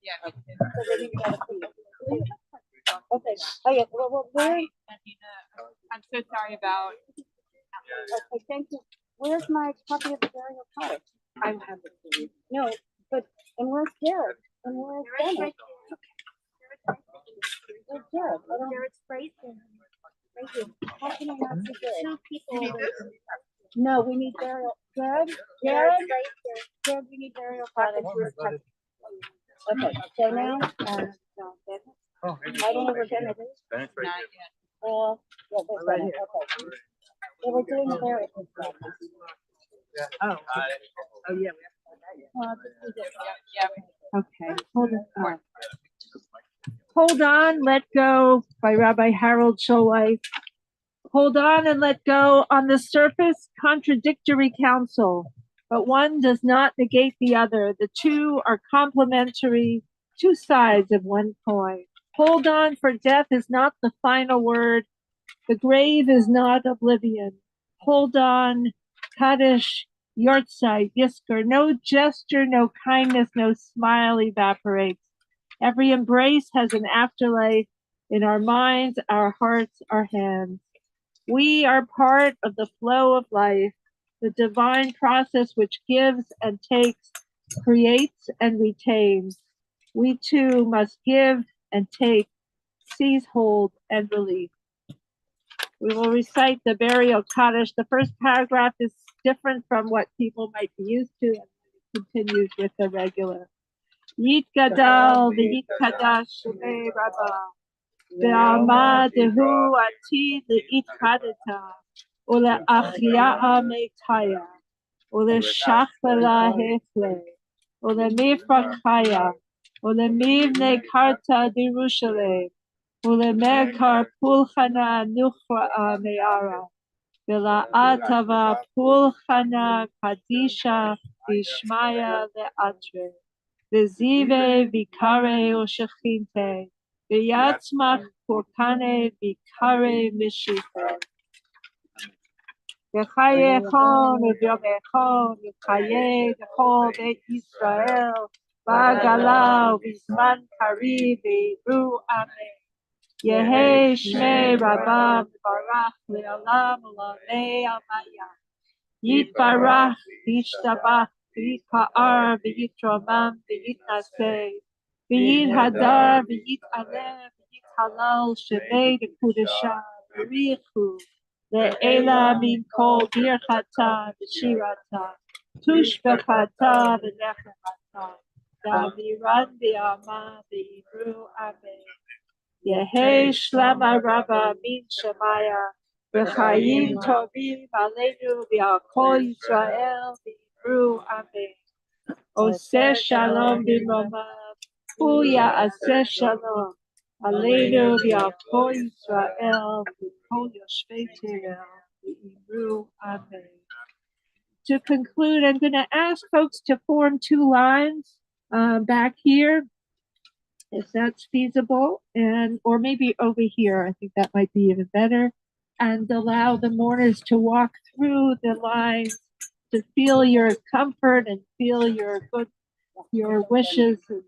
Yeah. Okay. Oh yeah. Well, where? I'm so sorry about. Okay, thank you. Where's my copy of the burial card? I have it for you. No, but and where's Jared? And where's Dennis? Where's Jared? I don't. Jared's right there. Thank you. How can I not see Jared? Two people. You need this? No, we need burial. Jared? Jared? Jared, we need burial card. Okay, so now, no, Dennis. Oh, I don't know where Dennis is. Not yet. Yeah, there's Right Dennis. here. Okay. Yeah, we're doing the burial. Oh. Oh, yeah. This is it. Yeah. Okay, hold on. Hold on, Let Go by Rabbi Harold Sholai. Hold on and let go. On the surface, contradictory counsel, but one does not negate the other. The two are complementary, two sides of one coin. Hold on, for death is not the final word. The grave is not oblivion. Hold on, Kaddish, Yortzeit, Yisker. No gesture, no kindness, no smile evaporates. Every embrace has an afterlife in our minds, our hearts, our hands. We are part of the flow of life, the divine process which gives and takes, creates and retains. We too must give and take, seize hold and release. We will recite the burial Kaddish. The first paragraph is different from what people might be used to, and it continues with the regular. Yit gadal v'yit kadash shemei rabbah. Ve'amad dehu atid le'itkadeta. Ule'achriya'a meitaya. Ule'shachvela hefle. Ule'mifrachaya. Ule'mivne karta d'Yerushalem. Ule'mekar pulchana nuchra'a me'ara. Ve'la'atava pulchana kadisha v'ishmaya le'atre. V'zive v'kare u'shechinte. V'yatzmach purkane v'kare mishife. V'chayechon v'yomechon v'chaye v'chol beit Yisrael v'agala v'zman kari v'yiru amen. Yehe shmei rabam barach le'olam u'lamei amaya. Yitbarach v'yishtabach v'yitpa'ar v'yitromam v'yitnaseh. V'yithadar v'yitaleh v'yithalal shebei d'kudesha v'richu le'ela min kol birchata v'shirata tushbechata v'nechemata v'aviran v'ama v'yivru amen. Yehe shlama rabba min shemaya v'chayim tovim aleinu v'al kol Yisrael v'yivru amen. Oseh shalom b'romav Uya aseh shalom aleinu v'al kol Yisrael v'kol yoshvei Tevel v'yivru amen. To conclude, I'm going to ask folks to form two lines back here, if that's feasible, and or maybe over here. I think that might be even better, and allow the mourners to walk through the lines to feel your comfort and feel your wishes, and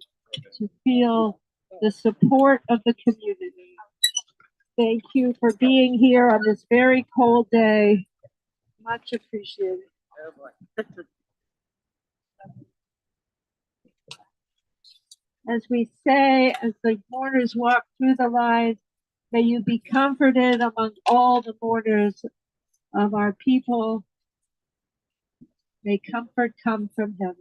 to feel the support of the community. Thank you for being here on this very cold day. Much appreciated. As we say, as the mourners walk through the lines, may you be comforted among all the mourners of our people. May comfort come from him.